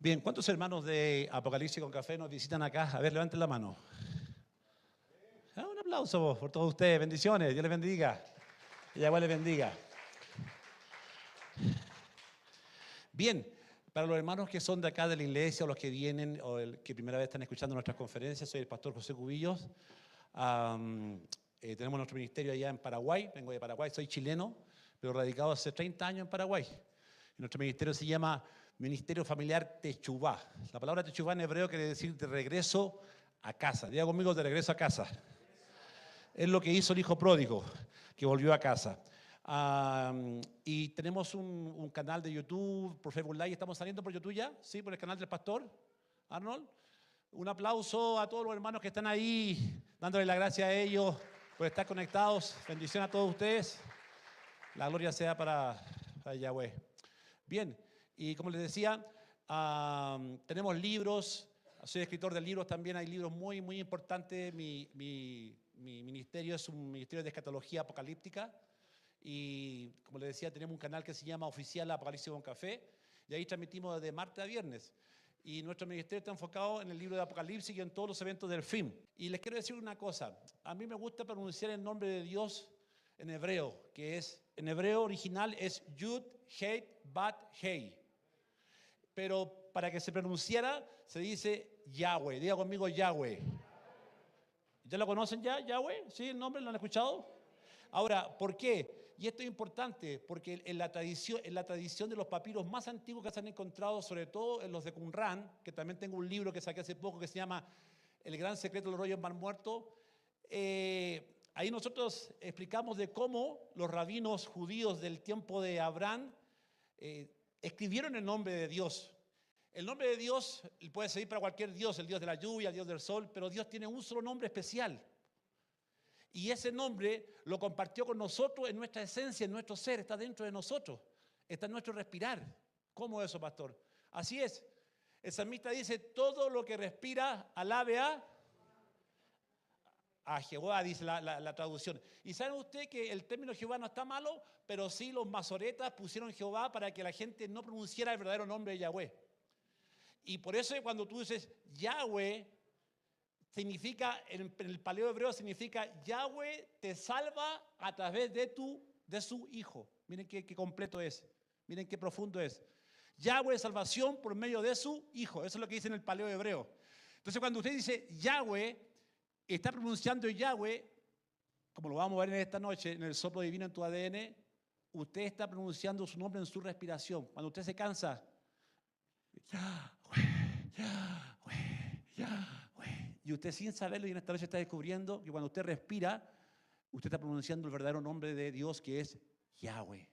Bien, ¿cuántos hermanos de Apocalipsis con Café nos visitan acá? A ver, levanten la mano. Un aplauso por todos ustedes. Bendiciones. Dios les bendiga. Y Yahweh les bendiga. Bien, para los hermanos que son de acá de la iglesia o los que vienen o que primera vez están escuchando nuestras conferencias, soy el pastor José Cubillos. Tenemos nuestro ministerio allá en Paraguay. Vengo de Paraguay, soy chileno, pero radicado hace 30 años en Paraguay. Y nuestro ministerio se llama Ministerio Familiar Techuvá. La palabra Techuvá en hebreo quiere decir de regreso a casa. Diga conmigo, de regreso a casa. Es lo que hizo el hijo pródigo, que volvió a casa. Y tenemos un canal de YouTube, por Facebook Live. ¿Estamos saliendo por YouTube ya? ¿Sí? ¿Por el canal del pastor Arnold? Un aplauso a todos los hermanos que están ahí, dándole la gracia a ellos por estar conectados. Bendición a todos ustedes. La gloria sea para Yahweh. Bien, y como les decía, tenemos libros. Soy escritor de libros también. Hay libros muy, muy importantes. Mi ministerio es un ministerio de escatología apocalíptica. Y como les decía, tenemos un canal que se llama Oficial Apocalipsis con Café. Y ahí transmitimos de martes a viernes. Y nuestro ministerio está enfocado en el libro de Apocalipsis y en todos los eventos del fin. Y les quiero decir una cosa. A mí me gusta pronunciar el nombre de Dios en hebreo, que es, en hebreo original es Yud, Heit, Bat, Hei. Pero para que se pronunciara, se dice Yahweh. Diga conmigo Yahweh. ¿Ya lo conocen ya, Yahweh? ¿Sí, el nombre? ¿Lo han escuchado? Ahora, ¿por qué? Y esto es importante, porque en la tradición de los papiros más antiguos que se han encontrado, sobre todo en los de Qumran, que también tengo un libro que saqué hace poco que se llama El gran secreto del rollo del mar muerto, ahí nosotros explicamos de cómo los rabinos judíos del tiempo de Abraham escribieron el nombre de Dios. El nombre de Dios puede servir para cualquier Dios, el Dios de la lluvia, el Dios del sol, pero Dios tiene un solo nombre especial. Y ese nombre lo compartió con nosotros en nuestra esencia, en nuestro ser, está dentro de nosotros, está en nuestro respirar. ¿Cómo es eso, pastor? Así es. El salmista dice, todo lo que respira, alabe a Jehová, dice la traducción. Y ¿saben ustedes que el término Jehová no está malo? Pero sí los masoretas pusieron Jehová para que la gente no pronunciara el verdadero nombre de Yahweh. Y por eso cuando tú dices Yahweh, significa, en el paleo hebreo significa Yahweh te salva a través de su Hijo. Miren qué completo es, miren qué profundo es. Yahweh salvación por medio de su Hijo. Eso es lo que dice en el paleo hebreo. Entonces cuando usted dice Yahweh, está pronunciando Yahweh, como lo vamos a ver en esta noche, en el soplo divino en tu ADN, usted está pronunciando su nombre en su respiración. Cuando usted se cansa, Yahweh, Yahweh, Yahweh. Y usted sin saberlo y en esta noche está descubriendo que cuando usted respira, usted está pronunciando el verdadero nombre de Dios que es Yahweh.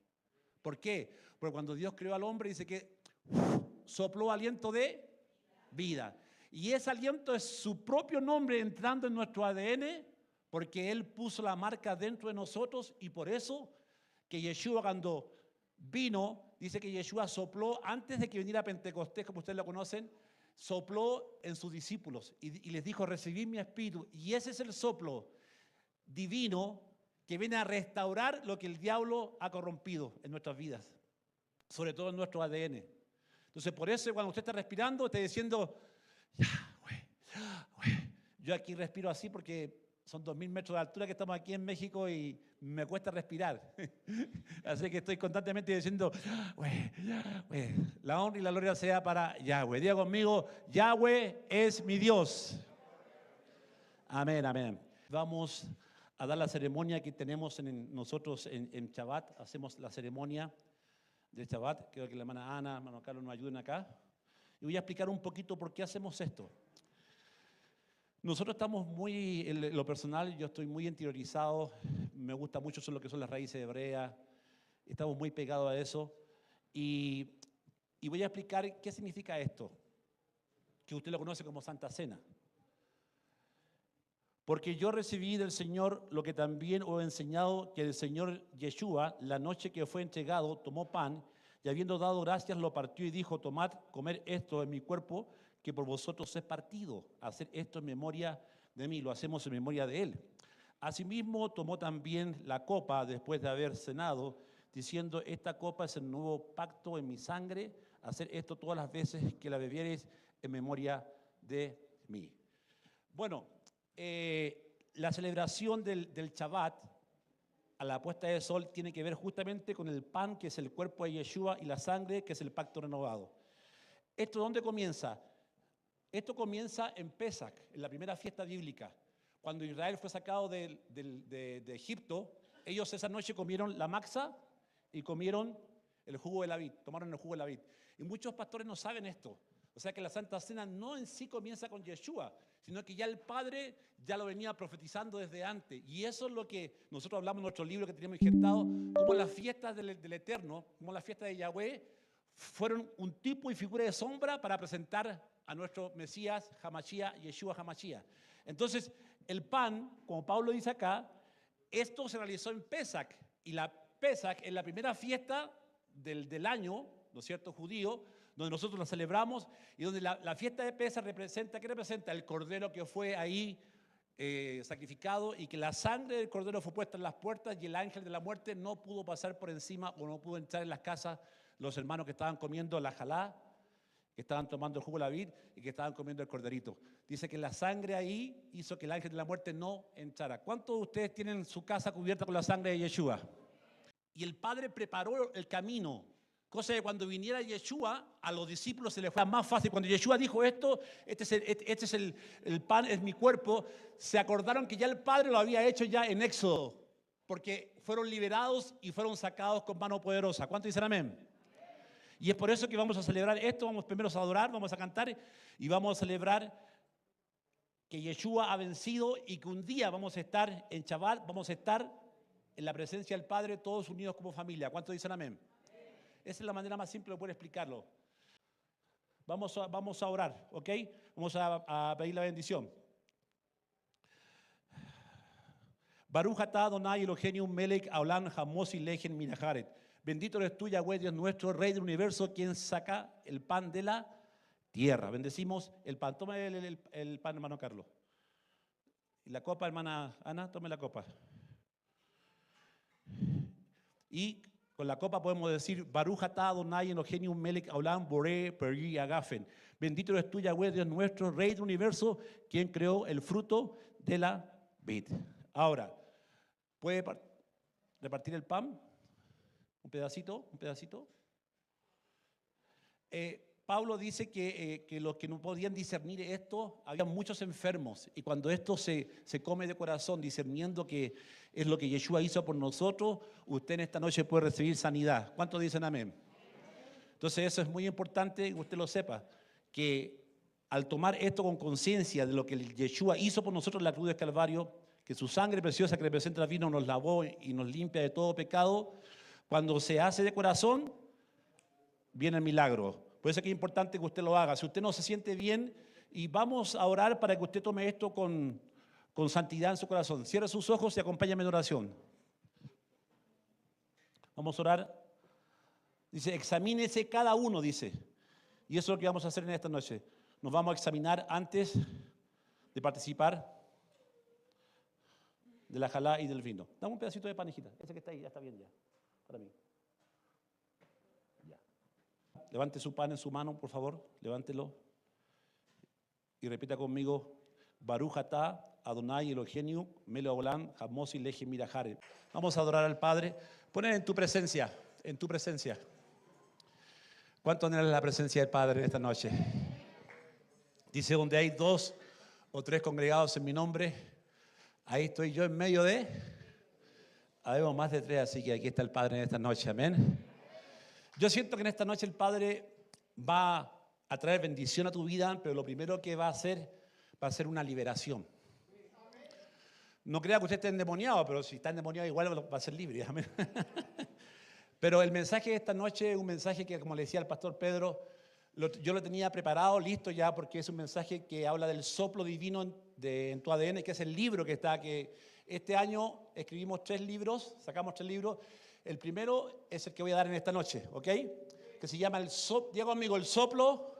¿Por qué? Porque cuando Dios creó al hombre dice que sopló aliento de vida. Y ese aliento es su propio nombre entrando en nuestro ADN porque Él puso la marca dentro de nosotros y por eso que Yeshua cuando vino, dice que Yeshua sopló antes de que viniera Pentecostés, como ustedes lo conocen, sopló en sus discípulos y les dijo, recibid mi espíritu. Y ese es el soplo divino que viene a restaurar lo que el diablo ha corrompido en nuestras vidas, sobre todo en nuestro ADN. Entonces, por eso cuando usted está respirando, está diciendo, Yahweh, Yahweh. Yo aquí respiro así porque son 2000 metros de altura que estamos aquí en México y me cuesta respirar. Así que estoy constantemente diciendo, Yahweh, Yahweh. La honra y la gloria sea para Yahweh. Diga conmigo, Yahweh es mi Dios. Amén, amén. Vamos a dar la ceremonia que tenemos nosotros en Shabbat. Hacemos la ceremonia de Shabbat. Creo que la hermana Ana, hermano Carlos nos ayuden acá. Y voy a explicar un poquito por qué hacemos esto. Nosotros estamos muy, en lo personal, yo estoy muy interiorizado, me gusta mucho lo que son las raíces hebreas, estamos muy pegados a eso. Y voy a explicar qué significa esto, que usted lo conoce como Santa Cena. Porque yo recibí del Señor lo que también os he enseñado, que el Señor Yeshua, la noche que fue entregado, tomó pan y habiendo dado gracias lo partió y dijo, tomad, comer esto en mi cuerpo, que por vosotros es partido. Hacer esto en memoria de mí, lo hacemos en memoria de Él. Asimismo tomó también la copa después de haber cenado, diciendo, esta copa es el nuevo pacto en mi sangre, hacer esto todas las veces que la bebiereis en memoria de mí. Bueno, la celebración del Shabbat a la puesta de sol tiene que ver justamente con el pan, que es el cuerpo de Yeshua, y la sangre, que es el pacto renovado. ¿Esto dónde comienza? Esto comienza en Pesach, en la primera fiesta bíblica. Cuando Israel fue sacado de Egipto, ellos esa noche comieron la maxa y comieron el jugo de la vid, tomaron el jugo de la vid. Y muchos pastores no saben esto. O sea que la Santa Cena no en sí comienza con Yeshua, sino que ya el Padre ya lo venía profetizando desde antes. Y eso es lo que nosotros hablamos en nuestro libro que tenemos injertado, como las fiestas del Eterno, como las fiestas de Yahweh, fueron un tipo y figura de sombra para presentar a nuestro Mesías, Hamashiach, Yeshua Hamashiach. Entonces, el pan, como Pablo dice acá, esto se realizó en Pesach. Y la Pesach es la primera fiesta del año, ¿no es cierto?, judío, donde nosotros la celebramos y donde la fiesta de Pesach representa, ¿qué representa? El cordero que fue ahí sacrificado y que la sangre del cordero fue puesta en las puertas y el ángel de la muerte no pudo pasar por encima o no pudo entrar en las casas los hermanos que estaban comiendo la jalá, que estaban tomando el jugo de la vid y que estaban comiendo el corderito. Dice que la sangre ahí hizo que el ángel de la muerte no entrara. ¿Cuántos de ustedes tienen su casa cubierta con la sangre de Yeshua? Y el Padre preparó el camino, cosa que cuando viniera Yeshua, a los discípulos se les fue más fácil. Cuando Yeshua dijo esto, este es el pan, es mi cuerpo, se acordaron que ya el Padre lo había hecho ya en Éxodo, porque fueron liberados y fueron sacados con mano poderosa. ¿Cuántos dicen amén? Y es por eso que vamos a celebrar esto, vamos primero a adorar, vamos a cantar y vamos a celebrar que Yeshua ha vencido y que un día vamos a estar en Shabbat, vamos a estar en la presencia del Padre, todos unidos como familia. ¿Cuántos dicen amén? Esa es la manera más simple de poder explicarlo. Vamos a orar, ¿ok? Vamos a pedir la bendición. Baruch atah Adonai Eloheinu melech haolam hamos y lejen minaharet. Bendito eres tú, Yahweh, Dios nuestro, Rey del universo, quien saca el pan de la tierra. Bendecimos el pan. Toma el pan, hermano Carlos. Y la copa, hermana Ana, tome la copa. Y con la copa podemos decir, Baruch atah Adonai Eloheinu melech haolam boré peri agafen. Bendito eres tú, Yahweh, Dios nuestro, Rey del universo, quien creó el fruto de la vid. Ahora, ¿puede repartir el pan? Un pedacito. Pablo dice que los que no podían discernir esto, había muchos enfermos. Y cuando esto se come de corazón, discerniendo que es lo que Yeshua hizo por nosotros, usted en esta noche puede recibir sanidad. ¿Cuántos dicen amén? Entonces eso es muy importante que usted lo sepa, que al tomar esto con conciencia de lo que Yeshua hizo por nosotros en la cruz del Calvario, que su sangre preciosa que representa el vino nos lavó y nos limpia de todo pecado, cuando se hace de corazón, viene el milagro. Por eso es que es importante que usted lo haga. Si usted no se siente bien, y vamos a orar para que usted tome esto con santidad en su corazón. Cierre sus ojos y acompáñame en oración. Vamos a orar. Dice, examínese cada uno, dice. Y eso es lo que vamos a hacer en esta noche. Nos vamos a examinar antes de participar de la jalá y del vino. Dame un pedacito de pan, hijita. Ese que está ahí ya está bien ya. Para mí. Ya. Levante su pan en su mano, por favor. Levántelo. Y repita conmigo. Baruch atah Adonai Eloheinu melech haolam hamos y lejen minaharet. Vamos a adorar al Padre. Poner en tu presencia. En tu presencia. ¿Cuánto anhelas la presencia del Padre en esta noche? Dice, donde hay 2 o 3 congregados en mi nombre, ahí estoy yo en medio de. Habemos más de 3, así que aquí está el Padre en esta noche, amén. Yo siento que en esta noche el Padre va a traer bendición a tu vida, pero lo primero que va a ser una liberación. No crea que usted esté endemoniado, pero si está endemoniado igual va a ser libre, amén. Pero el mensaje de esta noche es un mensaje que, como le decía el pastor Pedro, yo lo tenía preparado, listo ya, porque es un mensaje que habla del soplo divino en tu ADN, que es el libro que está, que este año escribimos 3 libros, sacamos 3 libros. El primero es el que voy a dar en esta noche, ¿ok? Que se llama diga conmigo, el soplo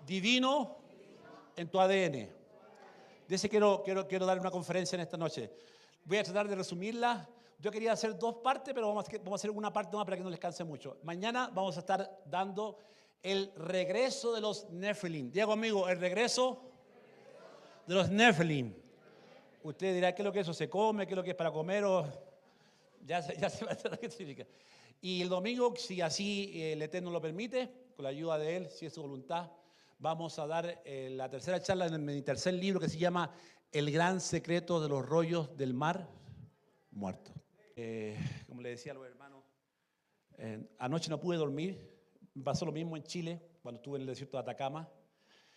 divino en tu ADN. De ese quiero dar una conferencia en esta noche. Voy a tratar de resumirla. yo quería hacer dos partes, pero vamos a hacer una parte más para que no les canse mucho. Mañana vamos a estar dando el regreso de los Nefilim. Diga conmigo, el regreso de los Nefilim. Usted dirá, ¿qué es lo que eso se come? ¿Qué es lo que es para comer? O ya se va a enterar qué significa. Y el domingo, si así el Eterno lo permite, con la ayuda de Él, si es su voluntad, vamos a dar la tercera charla en mi tercer libro que se llama El gran secreto de los rollos del mar muerto. Como le decía a los hermanos, anoche no pude dormir. Me pasó lo mismo en Chile, cuando estuve en el desierto de Atacama,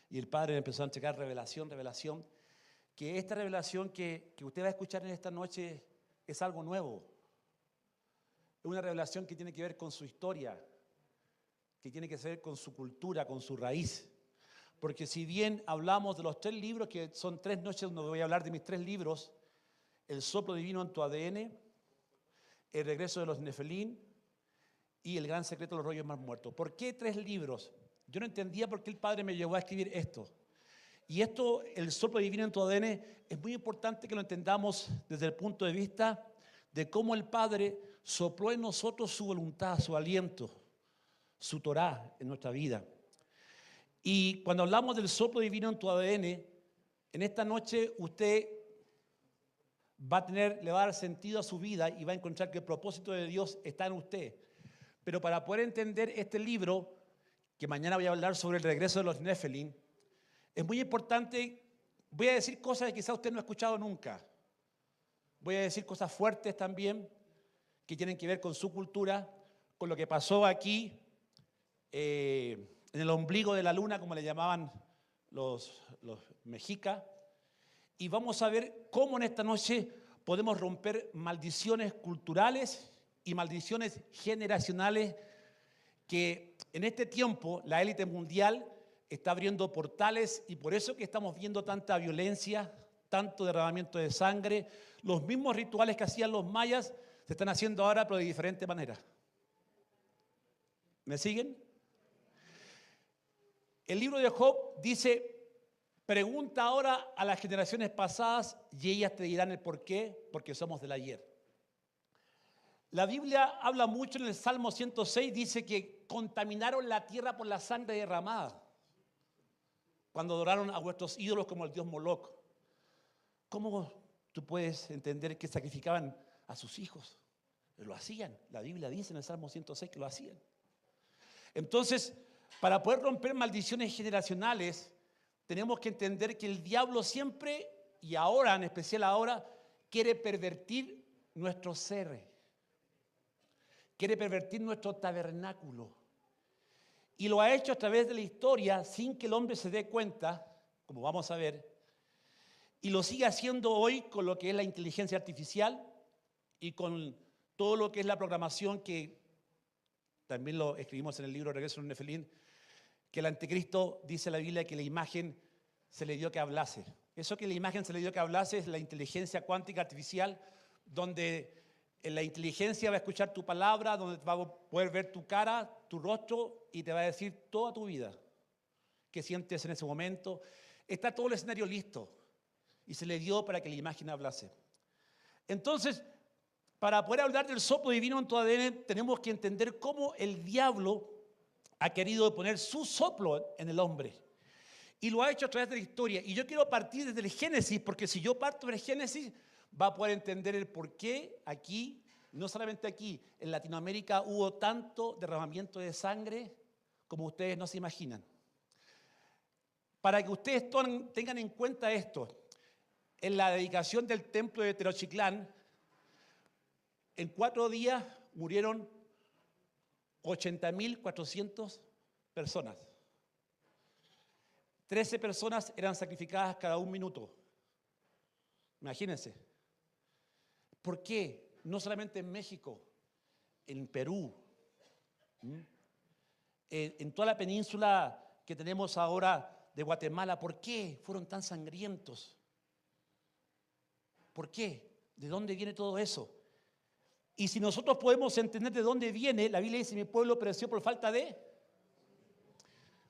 y el Padre empezó a entregar revelación, que esta revelación que usted va a escuchar en esta noche es algo nuevo. Es una revelación que tiene que ver con su historia, que tiene que ver con su cultura, con su raíz. Porque si bien hablamos de los 3 libros, que son 3 noches donde voy a hablar de mis 3 libros, El soplo divino en tu ADN, El regreso de los Nefilim y El gran secreto de los rollos más muertos. ¿Por qué 3 libros? Yo no entendía por qué el Padre me llevó a escribir esto. Y esto, El soplo divino en tu ADN, es muy importante que lo entendamos desde el punto de vista de cómo el Padre sopló en nosotros su voluntad, su aliento, su Torá en nuestra vida. Y cuando hablamos del soplo divino en tu ADN, en esta noche usted le va a dar sentido a su vida y va a encontrar que el propósito de Dios está en usted. Pero para poder entender este libro, que mañana voy a hablar sobre el regreso de los Nefilim, es muy importante. Voy a decir cosas que quizás usted no ha escuchado nunca. Voy a decir cosas fuertes también, que tienen que ver con su cultura, con lo que pasó aquí, en el ombligo de la luna, como le llamaban los mexicas. Y vamos a ver cómo en esta noche podemos romper maldiciones culturales y maldiciones generacionales que en este tiempo la élite mundial está abriendo portales, y por eso que estamos viendo tanta violencia, tanto derramamiento de sangre. Los mismos rituales que hacían los mayas se están haciendo ahora, pero de diferente manera. ¿Me siguen? El libro de Job dice: pregunta ahora a las generaciones pasadas y ellas te dirán el por qué, porque somos del ayer. La Biblia habla mucho en el Salmo 106, dice que contaminaron la tierra por la sangre derramada cuando adoraron a vuestros ídolos como el dios Moloc. ¿Cómo tú puedes entender que sacrificaban a sus hijos? Lo hacían. La Biblia dice en el Salmo 106 que lo hacían. Entonces, para poder romper maldiciones generacionales, tenemos que entender que el diablo siempre, y ahora, en especial ahora, quiere pervertir nuestro ser. Quiere pervertir nuestro tabernáculo. Y lo ha hecho a través de la historia sin que el hombre se dé cuenta, como vamos a ver. Y lo sigue haciendo hoy con lo que es la inteligencia artificial y con todo lo que es la programación, que también lo escribimos en el libro Regreso de los Nefilim, que el anticristo, dice la Biblia, que la imagen se le dio que hablase. Eso que la imagen se le dio que hablase es la inteligencia cuántica artificial, donde la inteligencia va a escuchar tu palabra, donde va a poder ver tu cara, tu rostro, y te va a decir toda tu vida, qué sientes en ese momento. Está todo el escenario listo y se le dio para que la imagen hablase. Entonces, para poder hablar del soplo divino en tu ADN, tenemos que entender cómo el diablo ha querido poner su soplo en el hombre. Y lo ha hecho a través de la historia. Y yo quiero partir desde el Génesis, porque si yo parto del Génesis, va a poder entender el por qué aquí, no solamente aquí, en Latinoamérica hubo tanto derramamiento de sangre como ustedes no se imaginan. Para que ustedes tengan en cuenta esto, en la dedicación del templo de Tenochtitlán, en 4 días murieron 80.400 personas. 13 personas eran sacrificadas cada 1 minuto. Imagínense. ¿Por qué? No solamente en México, en Perú, en toda la península que tenemos ahora de Guatemala. ¿Por qué fueron tan sangrientos? ¿Por qué? ¿De dónde viene todo eso? Y si nosotros podemos entender de dónde viene, la Biblia dice: mi pueblo pereció por falta de.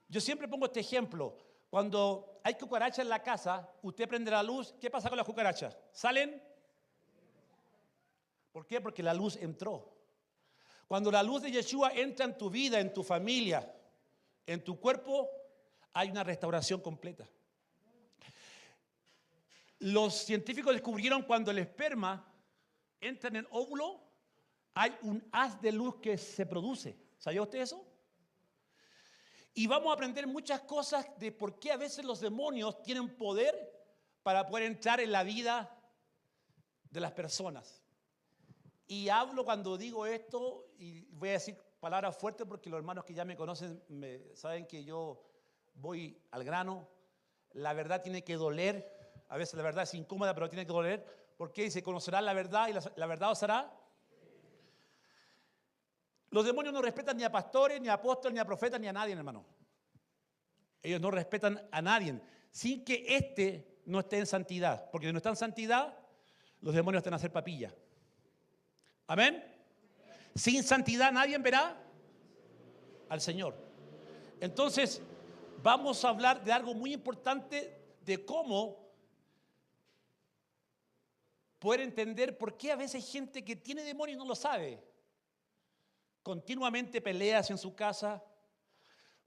Yo siempre pongo este ejemplo. Cuando hay cucarachas en la casa, usted prende la luz, ¿qué pasa con las cucarachas? ¿Salen? ¿Por qué? Porque la luz entró. Cuando la luz de Yeshua entra en tu vida, en tu familia, en tu cuerpo, hay una restauración completa. Los científicos descubrieron cuando el esperma entra en el óvulo, hay un haz de luz que se produce. ¿Sabía usted eso? Y vamos a aprender muchas cosas de por qué a veces los demonios tienen poder para poder entrar en la vida de las personas. Y hablo cuando digo esto, y voy a decir palabras fuertes porque los hermanos que ya me conocen saben que yo voy al grano. La verdad tiene que doler. A veces la verdad es incómoda, pero tiene que doler. Porque dice, conocerán la verdad y la verdad os hará. Los demonios no respetan ni a pastores, ni a apóstoles, ni a profetas, ni a nadie, hermano. Ellos no respetan a nadie, sin que éste no esté en santidad. Porque si no está en santidad, los demonios están a hacer papilla. ¿Amén? Sin santidad nadie verá al Señor. Entonces, vamos a hablar de algo muy importante, de cómo poder entender por qué a veces hay gente que tiene demonios y no lo sabe. Continuamente peleas en su casa,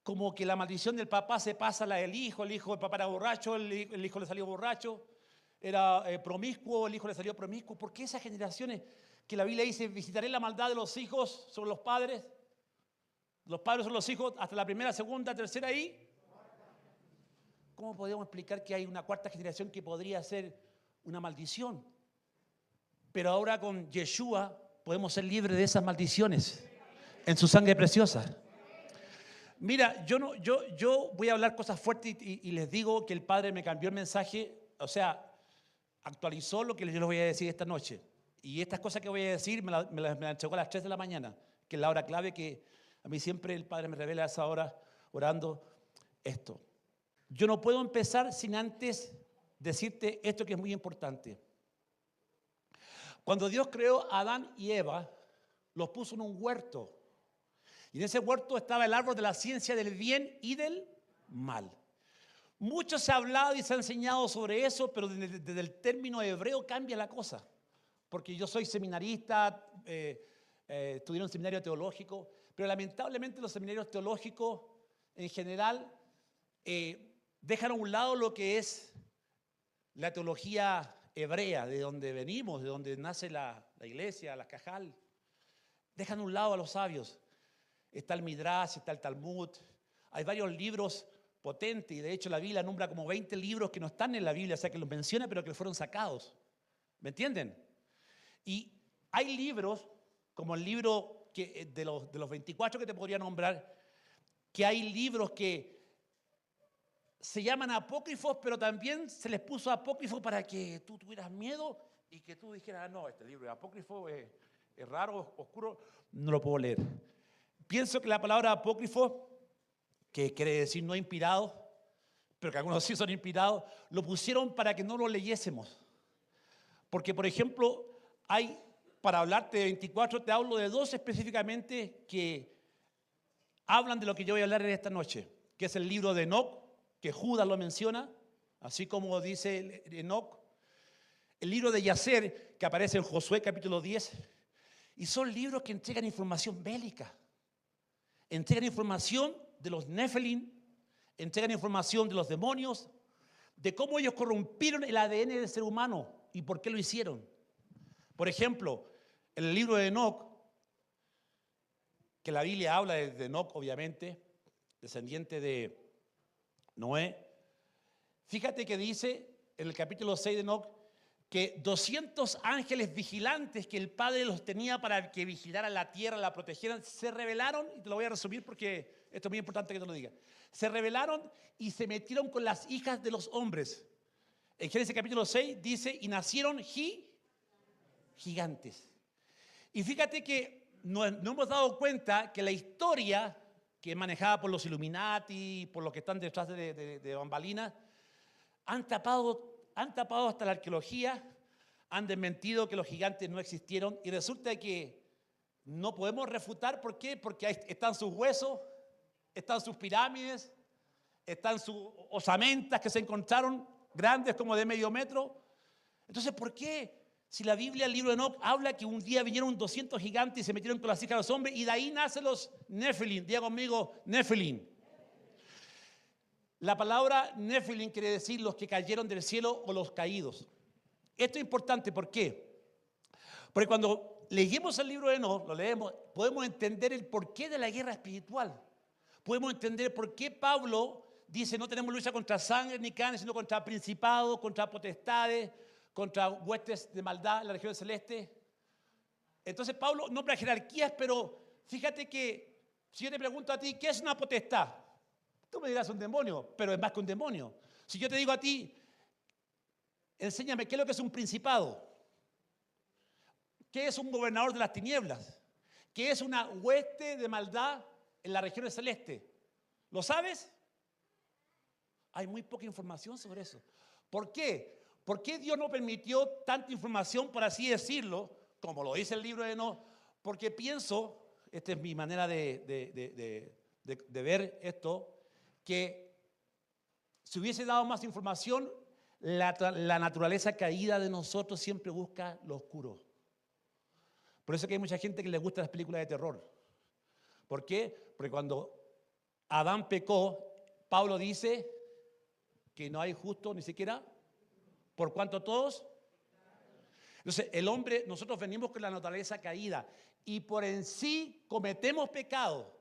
como que la maldición del papá se pasa a la del hijo. El hijo del papá era borracho, el hijo le salió borracho, era promiscuo, el hijo le salió promiscuo. ¿Por qué esas generaciones que la Biblia dice, visitaré la maldad de los hijos sobre los padres? Los padres son los hijos hasta la primera, segunda, tercera y... ¿Cómo podemos explicar que hay una cuarta generación que podría ser una maldición? Pero ahora con Yeshua podemos ser libres de esas maldiciones en su sangre preciosa. Mira, yo voy a hablar cosas fuertes y les digo que el Padre me cambió el mensaje, o sea, actualizó lo que yo les voy a decir esta noche. Y estas cosas que voy a decir me las entregó a las 3 de la mañana, que es la hora clave que a mí siempre el Padre me revela a esa hora orando esto. Yo no puedo empezar sin antes decirte esto que es muy importante. Cuando Dios creó a Adán y Eva, los puso en un huerto. Y en ese huerto estaba el árbol de la ciencia del bien y del mal. Mucho se ha hablado y se ha enseñado sobre eso, pero desde el término hebreo cambia la cosa. Porque yo soy seminarista, estudié en un seminario teológico, pero lamentablemente los seminarios teológicos en general dejan a un lado lo que es la teología hebrea, de donde venimos, de donde nace la iglesia, la Cajal. Dejan a un lado a los sabios. Está el Midrash, está el Talmud. Hay varios libros potentes y de hecho la Biblia nombra como 20 libros que no están en la Biblia, o sea que los menciona pero que fueron sacados. ¿Me entienden? Y hay libros, como el libro de los 24 que te podría nombrar, que hay libros que se llaman apócrifos, pero también se les puso apócrifo para que tú tuvieras miedo y que tú dijeras, no, este libro es apócrifo, es raro, oscuro, no lo puedo leer. Pienso que la palabra apócrifo, que quiere decir no inspirado, pero que algunos sí son inspirados, lo pusieron para que no lo leyésemos. Porque, por ejemplo, para hablarte de 24, te hablo de 2 específicamente que hablan de lo que yo voy a hablar en esta noche, que es el libro de Enoc, que Judas lo menciona, así como dice Enoc, el libro de Yacer, que aparece en Josué capítulo 10, y son libros que entregan información bélica, entregan información de los Nefelim, entregan información de los demonios, de cómo ellos corrompieron el ADN del ser humano y por qué lo hicieron. Por ejemplo, en el libro de Enoc, que la Biblia habla de Enoc, obviamente, descendiente de Noé. Fíjate que dice en el capítulo 6 de Enoc que 200 ángeles vigilantes que el Padre los tenía para que vigilaran la tierra, la protegieran, se rebelaron, y te lo voy a resumir porque esto es muy importante que te lo diga. Se rebelaron y se metieron con las hijas de los hombres. En Génesis capítulo 6 dice, y nacieron gigantes. Y fíjate que no hemos dado cuenta que la historia que es manejada por los Illuminati, por los que están detrás de bambalinas, han tapado hasta la arqueología, han desmentido que los gigantes no existieron y resulta que no podemos refutar. ¿Por qué? Porque ahí están sus huesos, están sus pirámides, están sus osamentas que se encontraron, grandes como de medio metro. Entonces, ¿por qué Si la Biblia, el libro de Enoc, habla que un día vinieron 200 gigantes y se metieron con las hijas de los hombres y de ahí nacen los Nefilim. Diga conmigo, Nefilim. La palabra Nefilim quiere decir los que cayeron del cielo o los caídos. Esto es importante, ¿por qué? Porque cuando leemos el libro de Enoc, lo leemos, podemos entender el porqué de la guerra espiritual. Podemos entender por qué Pablo dice no tenemos lucha contra sangre ni carne, sino contra principados, contra potestades, contra huestes de maldad en la región celeste. Entonces Pablo nombra jerarquías, pero fíjate que si yo te pregunto a ti, ¿qué es una potestad? Tú me dirás un demonio, pero es más que un demonio. Si yo te digo a ti, enséñame, ¿qué es lo que es un principado? ¿Qué es un gobernador de las tinieblas? ¿Qué es una hueste de maldad en la región celeste? ¿Lo sabes? Hay muy poca información sobre eso. ¿Por qué? ¿Por qué Dios no permitió tanta información, por así decirlo, como lo dice el libro de Enoc? Porque pienso, esta es mi manera de ver esto, que si hubiese dado más información, la naturaleza caída de nosotros siempre busca lo oscuro. Por eso que hay mucha gente que le gusta las películas de terror. ¿Por qué? Porque cuando Adán pecó, Pablo dice que no hay justo ni siquiera por cuanto todos. Entonces el hombre, nosotros venimos con la naturaleza caída y por en sí cometemos pecado.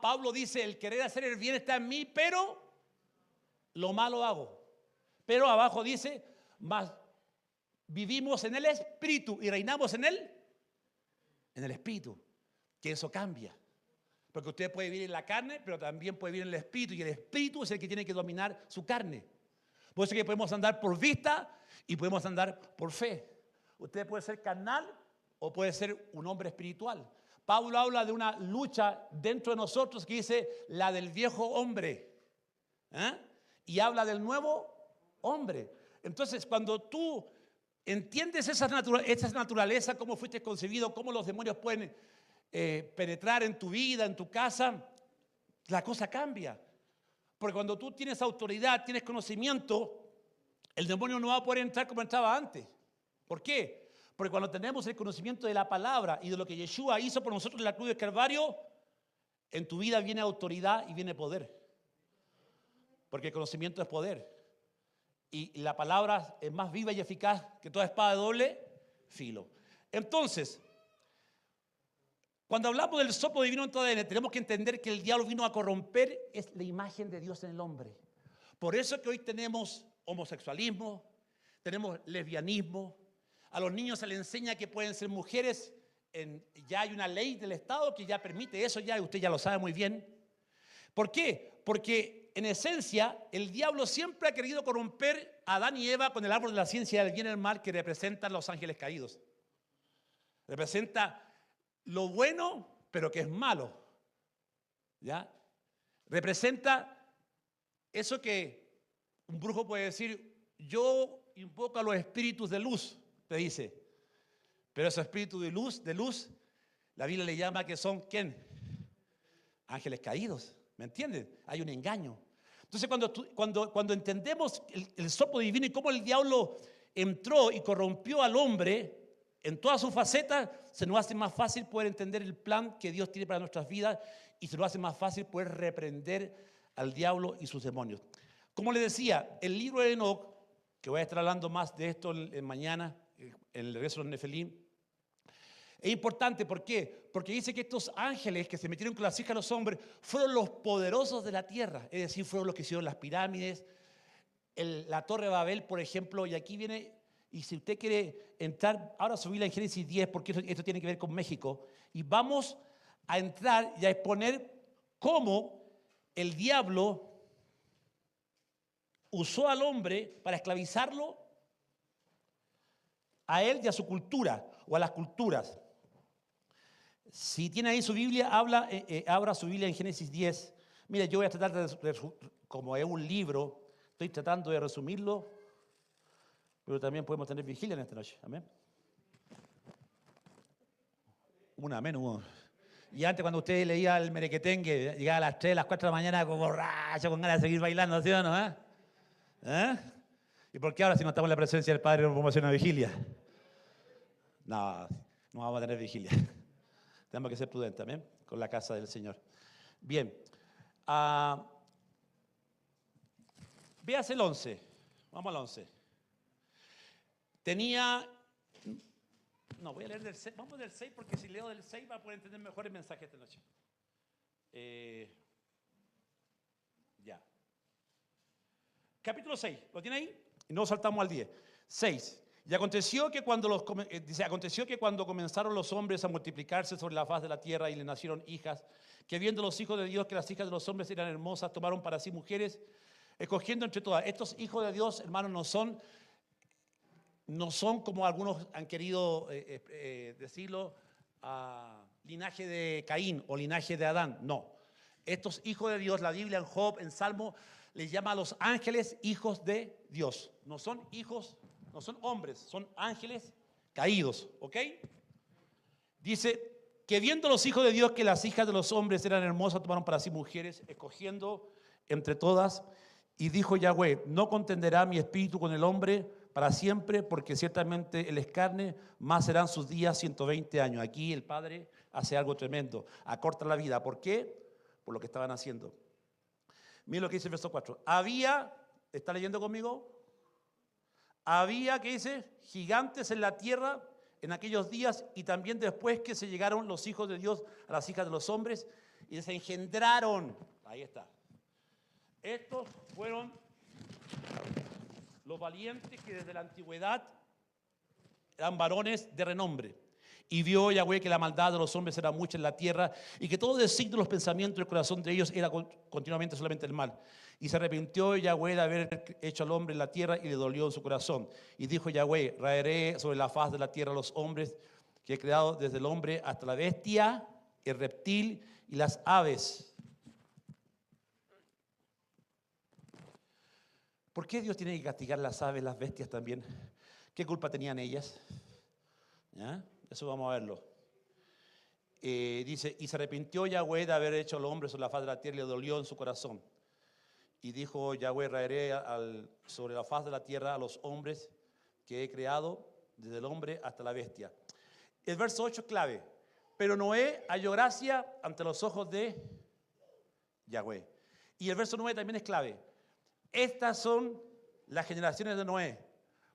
Pablo dice, el querer hacer el bien está en mí, pero lo malo hago. Pero abajo dice, más vivimos en el Espíritu y reinamos en el Espíritu, que eso cambia. Porque usted puede vivir en la carne, pero también puede vivir en el Espíritu, y el Espíritu es el que tiene que dominar su carne. Por eso es que podemos andar por vista y podemos andar por fe. Usted puede ser carnal o puede ser un hombre espiritual. Pablo habla de una lucha dentro de nosotros que dice la del viejo hombre. Y habla del nuevo hombre. Entonces, cuando tú entiendes esa naturaleza, cómo fuiste concebido, cómo los demonios pueden penetrar en tu vida, en tu casa, la cosa cambia. Porque cuando tú tienes autoridad, tienes conocimiento, el demonio no va a poder entrar como entraba antes. ¿Por qué? Porque cuando tenemos el conocimiento de la palabra y de lo que Yeshua hizo por nosotros en la cruz del Calvario, en tu vida viene autoridad y viene poder. Porque el conocimiento es poder. Y la palabra es más viva y eficaz que toda espada de doble filo. Entonces, cuando hablamos del soplo divino en toda ADN, tenemos que entender que el diablo vino a corromper es la imagen de Dios en el hombre. Por eso que hoy tenemos homosexualismo, tenemos lesbianismo. A los niños se les enseña que pueden ser mujeres. Ya hay una ley del Estado que ya permite eso, ya usted ya lo sabe muy bien. ¿Por qué? Porque en esencia el diablo siempre ha querido corromper a Adán y Eva con el árbol de la ciencia del bien y el mal que representan los ángeles caídos. Representa lo bueno, pero que es malo. ¿Ya? Representa eso que un brujo puede decir, yo invoco a los espíritus de luz, te dice. Pero esos espíritus de luz, la Biblia le llama que son, ¿quién? Ángeles caídos, ¿me entiendes? Hay un engaño. Entonces cuando entendemos el soplo divino y cómo el diablo entró y corrompió al hombre en todas sus facetas, se nos hace más fácil poder entender el plan que Dios tiene para nuestras vidas y se nos hace más fácil poder reprender al diablo y sus demonios. Como les decía, el libro de Enoc, que voy a estar hablando más de esto mañana, en el regreso de los Nefilim, es importante. ¿Por qué? Porque dice que estos ángeles que se metieron con las hijas de los hombres fueron los poderosos de la tierra, es decir, fueron los que hicieron las pirámides, la Torre de Babel, por ejemplo, y aquí viene, y si usted quiere entrar, ahora subirla en Génesis 10, porque esto tiene que ver con México, y vamos a entrar y a exponer cómo el diablo usó al hombre para esclavizarlo a él y a su cultura, o a las culturas. Si tiene ahí su Biblia, abra su Biblia en Génesis 10. Mire, yo voy a tratar como es un libro, estoy tratando de resumirlo, pero también podemos tener vigilia en esta noche. Amén. Un amén. Y antes, cuando usted leía el merequetengue, llegaba a las 3, las 4 de la mañana como borracho, con ganas de seguir bailando, ¿sí o no? ¿Y por qué ahora, si no estamos en la presencia del Padre, no podemos hacer una vigilia? No, no vamos a tener vigilia. Tenemos que ser prudentes, amén, con la casa del Señor. Bien. Veas el 11. Vamos al 11. No, voy a leer del 6. Vamos del 6 porque si leo del 6 va a poder entender mejor el mensaje esta noche. Ya. Capítulo 6. ¿Lo tiene ahí? Y no saltamos al 10. 6. Y aconteció que cuando comenzaron los hombres a multiplicarse sobre la faz de la tierra y le nacieron hijas, que viendo los hijos de Dios que las hijas de los hombres eran hermosas, tomaron para sí mujeres, escogiendo entre todas. Estos hijos de Dios, hermanos, no son como algunos han querido decirlo, linaje de Caín o linaje de Adán. No. Estos hijos de Dios, la Biblia en Job, en Salmo, les llama a los ángeles hijos de Dios. No son hijos, no son hombres, son ángeles caídos, ¿ok? Dice que viendo los hijos de Dios que las hijas de los hombres eran hermosas, tomaron para sí mujeres, escogiendo entre todas. Y dijo Yahweh, no contenderá mi espíritu con el hombre para siempre, porque ciertamente él es carne, más serán sus días 120 años. Aquí el Padre hace algo tremendo, acorta la vida. ¿Por qué? Por lo que estaban haciendo. Miren lo que dice el verso 4. ¿Está leyendo conmigo? Había, ¿qué dice? Gigantes en la tierra en aquellos días y también después que se llegaron los hijos de Dios a las hijas de los hombres y se engendraron. Ahí está. Estos fueron los valientes que desde la antigüedad eran varones de renombre. Y vio Yahweh que la maldad de los hombres era mucha en la tierra y que todo designio de los pensamientos del corazón de ellos era continuamente solamente el mal. Y se arrepintió Yahweh de haber hecho al hombre en la tierra y le dolió en su corazón. Y dijo Yahweh, raeré sobre la faz de la tierra a los hombres que he creado desde el hombre hasta la bestia, el reptil y las aves. ¿Por qué Dios tiene que castigar las aves, las bestias también? ¿Qué culpa tenían ellas? ¿Ya? Eso vamos a verlo. Dice, y se arrepintió Yahweh de haber hecho al hombre sobre la faz de la tierra y le dolió en su corazón. Y dijo Yahweh, raeré sobre la faz de la tierra a los hombres que he creado, desde el hombre hasta la bestia. El verso 8 es clave. Pero Noé halló gracia ante los ojos de Yahweh. Y el verso 9 también es clave. Estas son las generaciones de Noé.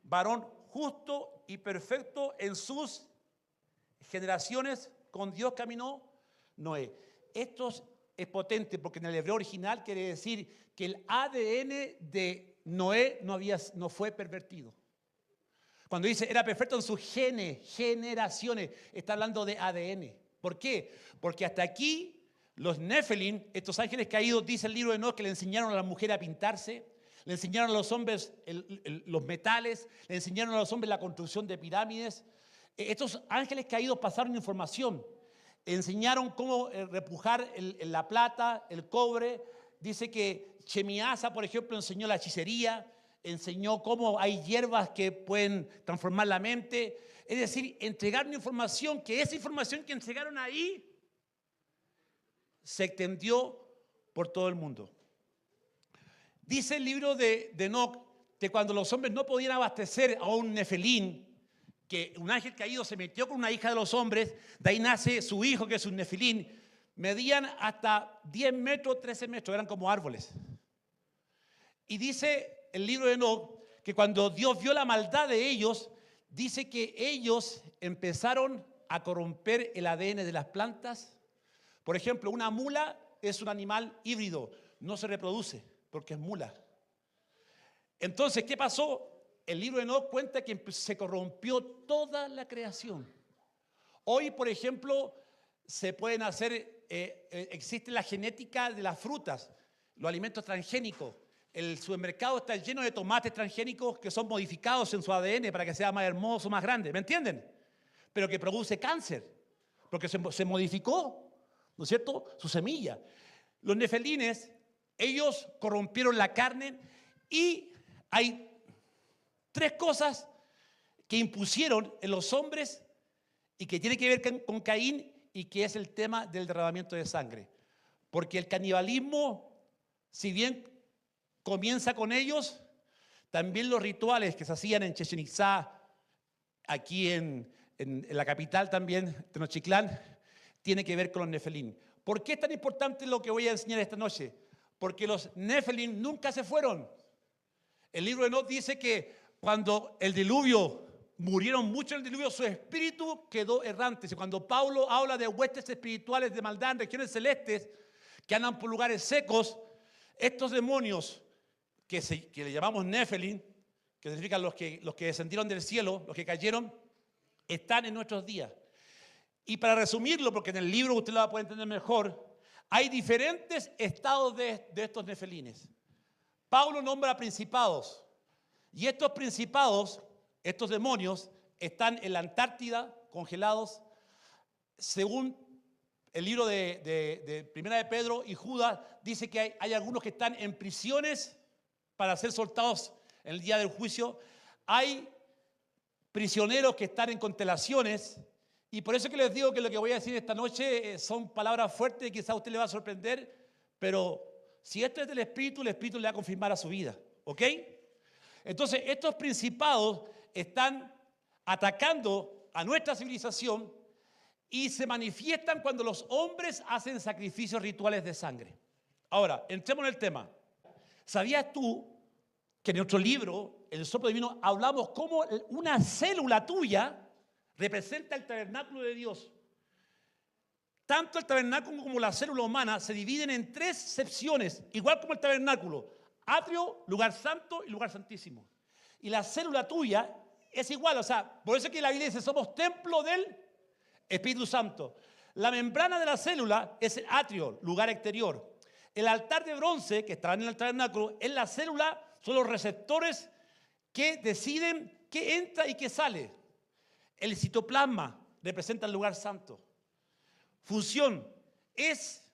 Varón justo y perfecto en sus generaciones, con Dios caminó Noé. Esto es potente porque en el hebreo original quiere decir que el ADN de Noé no fue pervertido. Cuando dice era perfecto en sus generaciones, está hablando de ADN. ¿Por qué? Porque hasta aquí los Nefelim, estos ángeles caídos, dice el libro de Enoc, que le enseñaron a la mujer a pintarse, le enseñaron a los hombres los metales, le enseñaron a los hombres la construcción de pirámides. Estos ángeles caídos pasaron información, enseñaron cómo repujar la plata, el cobre. Dice que Shemiasa, por ejemplo, enseñó la hechicería, enseñó cómo hay hierbas que pueden transformar la mente. Es decir, entregaron información, que esa información que entregaron ahí se extendió por todo el mundo. Dice el libro de Enoc que cuando los hombres no podían abastecer a un Nefelín, que un ángel caído se metió con una hija de los hombres, de ahí nace su hijo que es un Nefilín, medían hasta 10 metros, 13 metros, eran como árboles. Y dice el libro de Enoc que cuando Dios vio la maldad de ellos, dice que ellos empezaron a corromper el ADN de las plantas. Por ejemplo, una mula es un animal híbrido, no se reproduce porque es mula. Entonces, ¿qué pasó? El libro de Enoc cuenta que se corrompió toda la creación. Hoy, por ejemplo, se pueden hacer, existe la genética de las frutas, los alimentos transgénicos. El supermercado está lleno de tomates transgénicos que son modificados en su ADN para que sea más hermoso, más grande, ¿me entienden? Pero que produce cáncer, porque se modificó, ¿no es cierto?, su semilla. Los nefelines, ellos corrompieron la carne y hay 3 cosas que impusieron en los hombres y que tiene que ver con Caín y que es el tema del derramamiento de sangre. Porque el canibalismo, si bien comienza con ellos, también los rituales que se hacían en Chichén Itzá, aquí en en la capital también, Tenochtitlán, tiene que ver con los Nefelim. ¿Por qué es tan importante lo que voy a enseñar esta noche? Porque los Nefelim nunca se fueron. El libro de Enoc dice que cuando el diluvio, murieron muchos en el diluvio, su espíritu quedó errante. Y cuando Pablo habla de huestes espirituales de maldad en regiones celestes que andan por lugares secos, estos demonios que le llamamos Nefelim, que significan los que descendieron del cielo, los que cayeron, están en nuestros días. Y para resumirlo, porque en el libro usted lo va a poder entender mejor, hay diferentes estados de estos nefelines. Pablo nombra principados, y estos principados, estos demonios, están en la Antártida, congelados. Según el libro de Primera de Pedro y Judas, dice que hay algunos que están en prisiones para ser soltados en el día del juicio. Hay prisioneros que están en constelaciones. Y por eso que les digo que lo que voy a decir esta noche son palabras fuertes y quizás a usted le va a sorprender, pero si esto es del Espíritu, el Espíritu le va a confirmar a su vida, ¿ok? Entonces, estos principados están atacando a nuestra civilización y se manifiestan cuando los hombres hacen sacrificios rituales de sangre. Ahora, entremos en el tema. ¿Sabías tú que en nuestro libro, El Soplo Divino, hablamos cómo una célula tuya representa el tabernáculo de Dios? Tanto el tabernáculo como la célula humana se dividen en 3 secciones, igual como el tabernáculo: atrio, lugar santo y lugar santísimo. Y la célula tuya es igual, o sea, por eso es que la Biblia dice: somos templo del Espíritu Santo. La membrana de la célula es el atrio, lugar exterior. El altar de bronce que está en el tabernáculo, en la célula son los receptores que deciden qué entra y qué sale. El citoplasma representa el lugar santo. Función es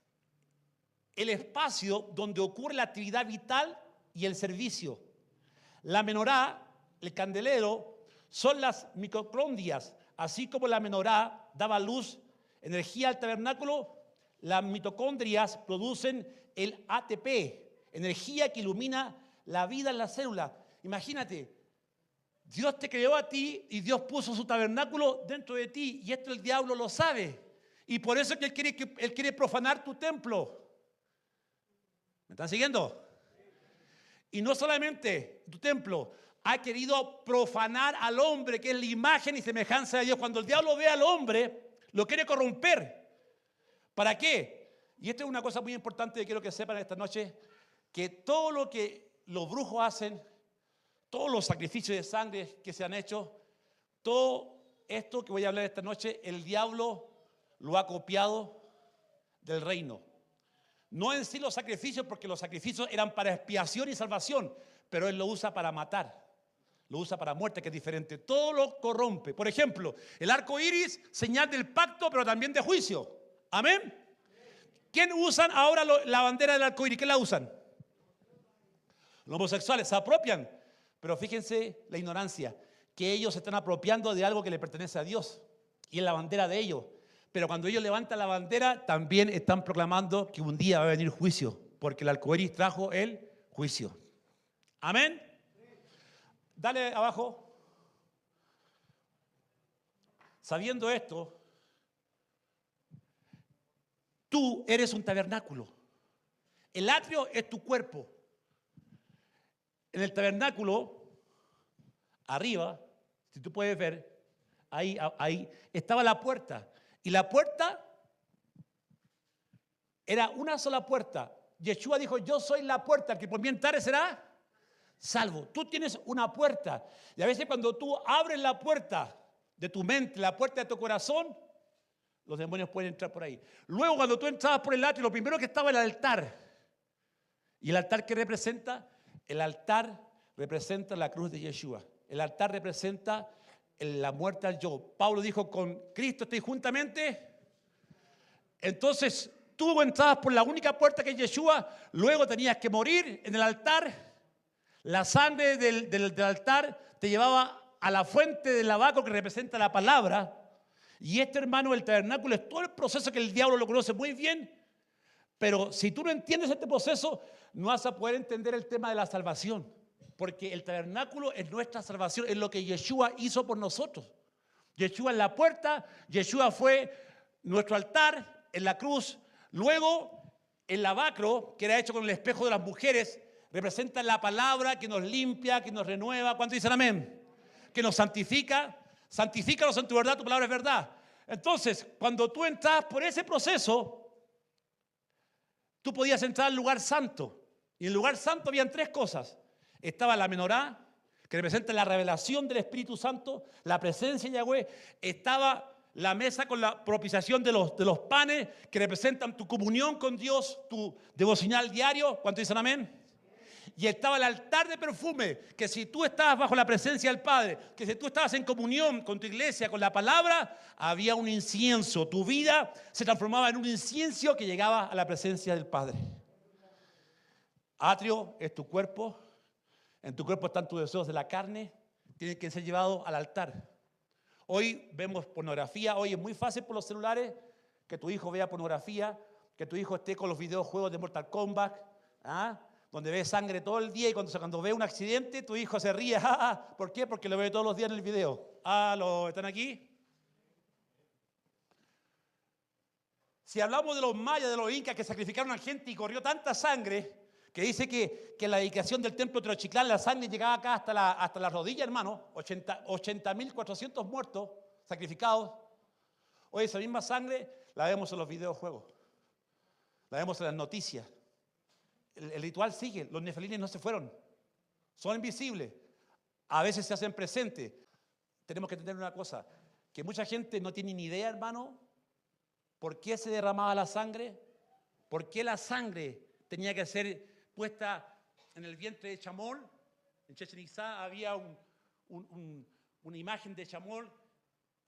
el espacio donde ocurre la actividad vital y el servicio. La menorá, el candelero, son las mitocondrias. Así como la menorá daba luz, energía al tabernáculo, las mitocondrias producen el ATP, energía que ilumina la vida en la célula. Imagínate, Dios te creó a ti y Dios puso su tabernáculo dentro de ti, y esto el diablo lo sabe, y por eso es que él quiere profanar tu templo. ¿Me están siguiendo? Y no solamente tu templo, ha querido profanar al hombre, que es la imagen y semejanza de Dios. Cuando el diablo ve al hombre, lo quiere corromper. ¿Para qué? Y esto es una cosa muy importante que quiero que sepan esta noche: que todo lo que los brujos hacen, todos los sacrificios de sangre que se han hecho, todo esto que voy a hablar esta noche, el diablo lo ha copiado del reino. No en sí los sacrificios, porque los sacrificios eran para expiación y salvación, pero él lo usa para matar, lo usa para muerte, que es diferente. Todo lo corrompe. Por ejemplo, el arco iris, señal del pacto, pero también de juicio. Amén. ¿Quién usan ahora la bandera del arco iris? ¿Qué la usan? Los homosexuales se apropian. Pero fíjense la ignorancia, que ellos se están apropiando de algo que le pertenece a Dios, y es la bandera de ellos. Pero cuando ellos levantan la bandera, también están proclamando que un día va a venir juicio, porque el arcoíris trajo el juicio. Amén. Dale abajo. Sabiendo esto, tú eres un tabernáculo. El atrio es tu cuerpo. En el tabernáculo, arriba, si tú puedes ver, ahí estaba la puerta. Y la puerta era una sola puerta. Yeshua dijo: yo soy la puerta, el que por mí entrare será salvo. Tú tienes una puerta. Y a veces cuando tú abres la puerta de tu mente, la puerta de tu corazón, los demonios pueden entrar por ahí. Luego, cuando tú entrabas por el atrio, lo primero que estaba era el altar. ¿Y el altar qué representa? El altar representa la cruz de Yeshua. El altar representa la muerte al yo. Pablo dijo: con Cristo estoy juntamente. Entonces tú entrabas por la única puerta que es Yeshua. Luego tenías que morir en el altar. La sangre del altar te llevaba a la fuente del lavacro, que representa la palabra. Y hermano, el tabernáculo es todo el proceso que el diablo lo conoce muy bien. Pero si tú no entiendes este proceso, no vas a poder entender el tema de la salvación. Porque el tabernáculo es nuestra salvación, es lo que Yeshua hizo por nosotros. Yeshua en la puerta, Yeshua fue nuestro altar en la cruz. Luego, el lavacro, que era hecho con el espejo de las mujeres, representa la palabra que nos limpia, que nos renueva. ¿Cuántos dicen amén? Que nos santifica. Santifícanos en tu verdad, tu palabra es verdad. Entonces, cuando tú entras por ese proceso, tú podías entrar al lugar santo. Y en el lugar santo habían tres cosas. Estaba la menorá, que representa la revelación del Espíritu Santo, la presencia de Yahweh. Estaba la mesa con la propiciación de los panes, que representan tu comunión con Dios, tu devocional diario. ¿Cuántos dicen amén? Y estaba el altar de perfume, que si tú estabas bajo la presencia del Padre, que si tú estabas en comunión con tu iglesia, con la palabra, había un incienso. Tu vida se transformaba en un incienso que llegaba a la presencia del Padre. Atrio es tu cuerpo. En tu cuerpo están tus deseos de la carne. Tienen que ser llevados al altar. Hoy vemos pornografía. Hoy es muy fácil por los celulares que tu hijo vea pornografía, que tu hijo esté con los videojuegos de Mortal Kombat, donde ve sangre todo el día, y cuando ve un accidente, tu hijo se ríe. ¿Por qué? Porque lo ve todos los días en el video. ¿Están aquí? Si hablamos de los mayas, de los incas que sacrificaron a gente y corrió tanta sangre, que dice que en la dedicación del templo de Tenochtitlán la sangre llegaba acá hasta la rodilla, hermano. 80.400 muertos sacrificados. Hoy esa misma sangre la vemos en los videojuegos, la vemos en las noticias. El ritual sigue, los nefilines no se fueron, son invisibles, a veces se hacen presentes. Tenemos que entender una cosa, que mucha gente no tiene ni idea, hermano, por qué se derramaba la sangre, por qué la sangre tenía que ser puesta en el vientre de Chamol. En Chichén Itzá había una imagen de Chamol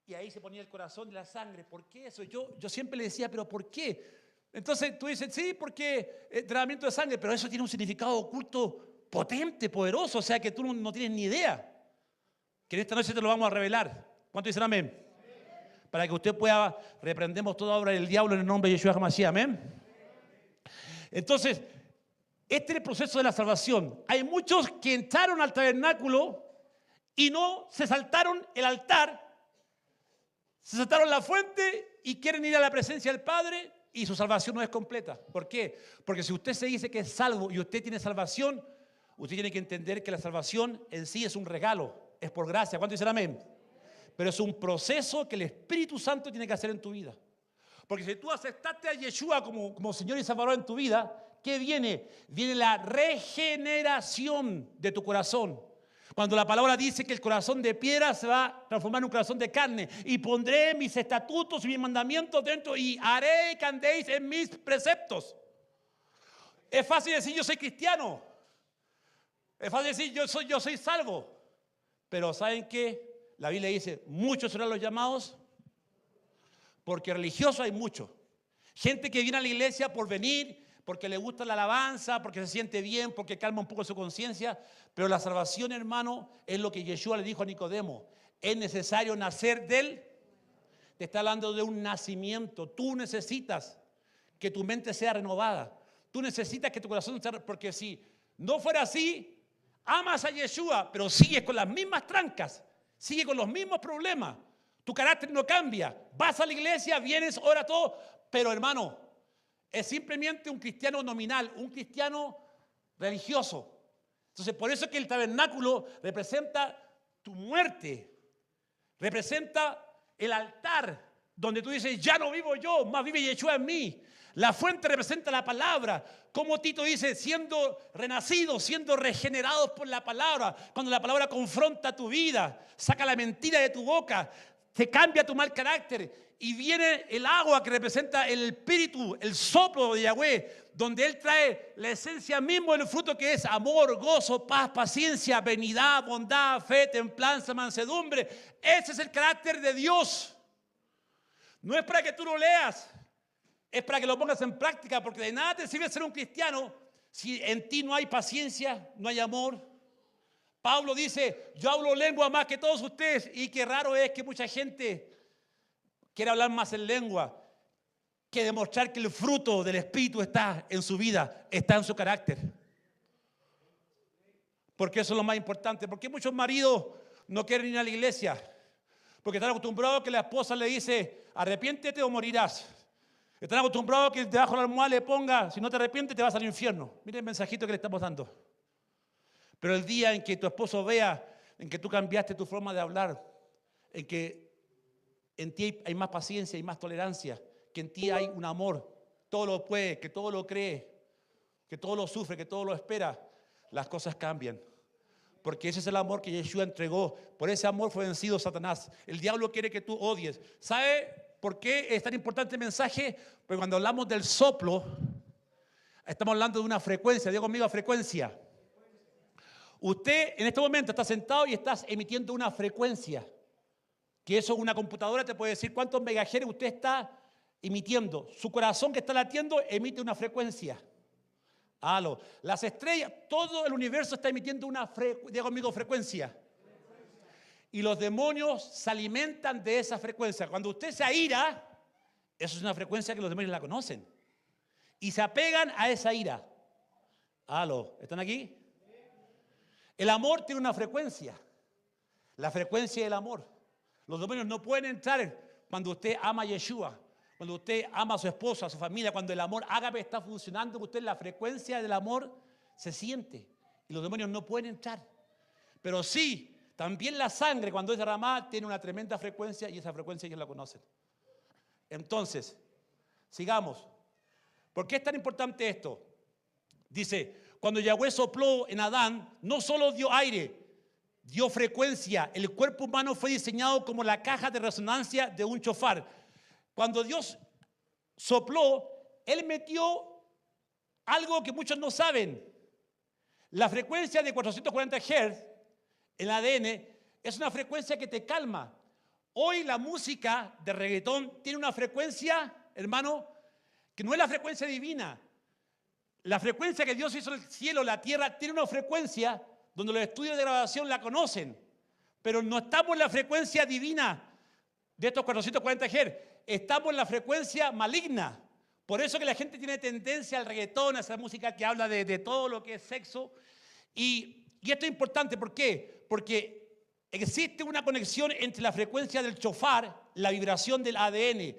y ahí se ponía el corazón de la sangre. ¿Por qué eso? Yo siempre le decía, ¿pero por qué? Entonces tú dices, sí, porque el tratamiento de sangre, pero eso tiene un significado oculto potente, poderoso, o sea que tú no tienes ni idea. Que en esta noche te lo vamos a revelar. ¿Cuántos dicen amén? Amén. Para que usted pueda, reprendemos toda obra del diablo en el nombre de Yeshua HaMashiach, amén. Entonces, este es el proceso de la salvación. Hay muchos que entraron al tabernáculo y no se saltaron el altar, se saltaron la fuente y quieren ir a la presencia del Padre y su salvación no es completa. ¿Por qué? Porque si usted se dice que es salvo y usted tiene salvación, usted tiene que entender que la salvación en sí es un regalo, es por gracia. ¿Cuántos dicen amén? Pero es un proceso que el Espíritu Santo tiene que hacer en tu vida. Porque si tú aceptaste a Yeshua como Señor y Salvador en tu vida, ¿qué viene? Viene la regeneración de tu corazón. Cuando la palabra dice que el corazón de piedra se va a transformar en un corazón de carne, y pondré mis estatutos y mis mandamientos dentro y haré que andéis en mis preceptos. Es fácil decir yo soy cristiano, es fácil decir yo soy salvo, pero ¿saben qué? La Biblia dice, muchos serán los llamados, porque religiosos hay muchos. Gente que viene a la iglesia por venir, porque le gusta la alabanza, porque se siente bien, porque calma un poco su conciencia. Pero la salvación, hermano, es lo que Yeshua le dijo a Nicodemo. Es necesario nacer de él. Te está hablando de un nacimiento. Tú necesitas que tu mente sea renovada. Tú necesitas que tu corazón sea, porque si no fuera así, amas a Yeshua, pero sigues con las mismas trancas, sigues con los mismos problemas. Tu carácter no cambia. Vas a la iglesia, vienes, ora todo, pero hermano, es simplemente un cristiano nominal, un cristiano religioso. Entonces, por eso es que el tabernáculo representa tu muerte, representa el altar donde tú dices, ya no vivo yo, más vive Yeshua en mí. La fuente representa la palabra, como Tito dice, siendo renacidos, siendo regenerados por la palabra. Cuando la palabra confronta tu vida, saca la mentira de tu boca, te cambia tu mal carácter. Y viene el agua que representa el espíritu, el soplo de Yahweh, donde Él trae la esencia misma del fruto que es amor, gozo, paz, paciencia, benignidad, bondad, fe, templanza, mansedumbre. Ese es el carácter de Dios. No es para que tú lo leas, es para que lo pongas en práctica, porque de nada te sirve ser un cristiano si en ti no hay paciencia, no hay amor. Pablo dice, yo hablo lengua más que todos ustedes, y qué raro es que mucha gente quiere hablar más en lengua que demostrar que el fruto del Espíritu está en su vida, está en su carácter. Porque eso es lo más importante. Porque muchos maridos no quieren ir a la iglesia. Porque están acostumbrados que la esposa le dice, arrepiéntete o morirás. Están acostumbrados que debajo de la almohada le ponga, si no te arrepientes te vas al infierno. Miren el mensajito que le estamos dando. Pero el día en que tu esposo vea en que tú cambiaste tu forma de hablar, en que en ti hay más paciencia y más tolerancia, que en ti hay un amor, todo lo puede, que todo lo cree, que todo lo sufre, que todo lo espera, las cosas cambian. Porque ese es el amor que Yeshua entregó. Por ese amor fue vencido Satanás. El diablo quiere que tú odies. ¿Sabe por qué es tan importante el mensaje? Porque cuando hablamos del soplo, estamos hablando de una frecuencia. Diga conmigo, frecuencia. Usted en este momento está sentado y estás emitiendo una frecuencia. Que eso una computadora te puede decir cuántos megahertz usted está emitiendo. Su corazón que está latiendo emite una frecuencia. Las estrellas, todo el universo está emitiendo una frecuencia. Y los demonios se alimentan de esa frecuencia. Cuando usted se aira, eso es una frecuencia que los demonios la conocen. Y se apegan a esa ira. ¿Están aquí? El amor tiene una frecuencia. La frecuencia del amor. Los demonios no pueden entrar cuando usted ama a Yeshua, cuando usted ama a su esposa, a su familia, cuando el amor ágape está funcionando, usted la frecuencia del amor se siente y los demonios no pueden entrar. Pero sí, también la sangre cuando es derramada tiene una tremenda frecuencia y esa frecuencia ellos la conocen. Entonces, sigamos. ¿Por qué es tan importante esto? Dice, cuando Yahweh sopló en Adán, no solo dio aire, dio frecuencia. El cuerpo humano fue diseñado como la caja de resonancia de un shofar. Cuando Dios sopló, Él metió algo que muchos no saben. La frecuencia de 440 Hz, el ADN, es una frecuencia que te calma. Hoy la música de reggaetón tiene una frecuencia, hermano, que no es la frecuencia divina. La frecuencia que Dios hizo el cielo, la tierra, tiene una frecuencia donde los estudios de grabación la conocen, pero no estamos en la frecuencia divina de estos 440 Hz, estamos en la frecuencia maligna. Por eso que la gente tiene tendencia al reggaetón, a esa música que habla de todo lo que es sexo. Y esto es importante, ¿por qué? Porque existe una conexión entre la frecuencia del shofar, la vibración del ADN,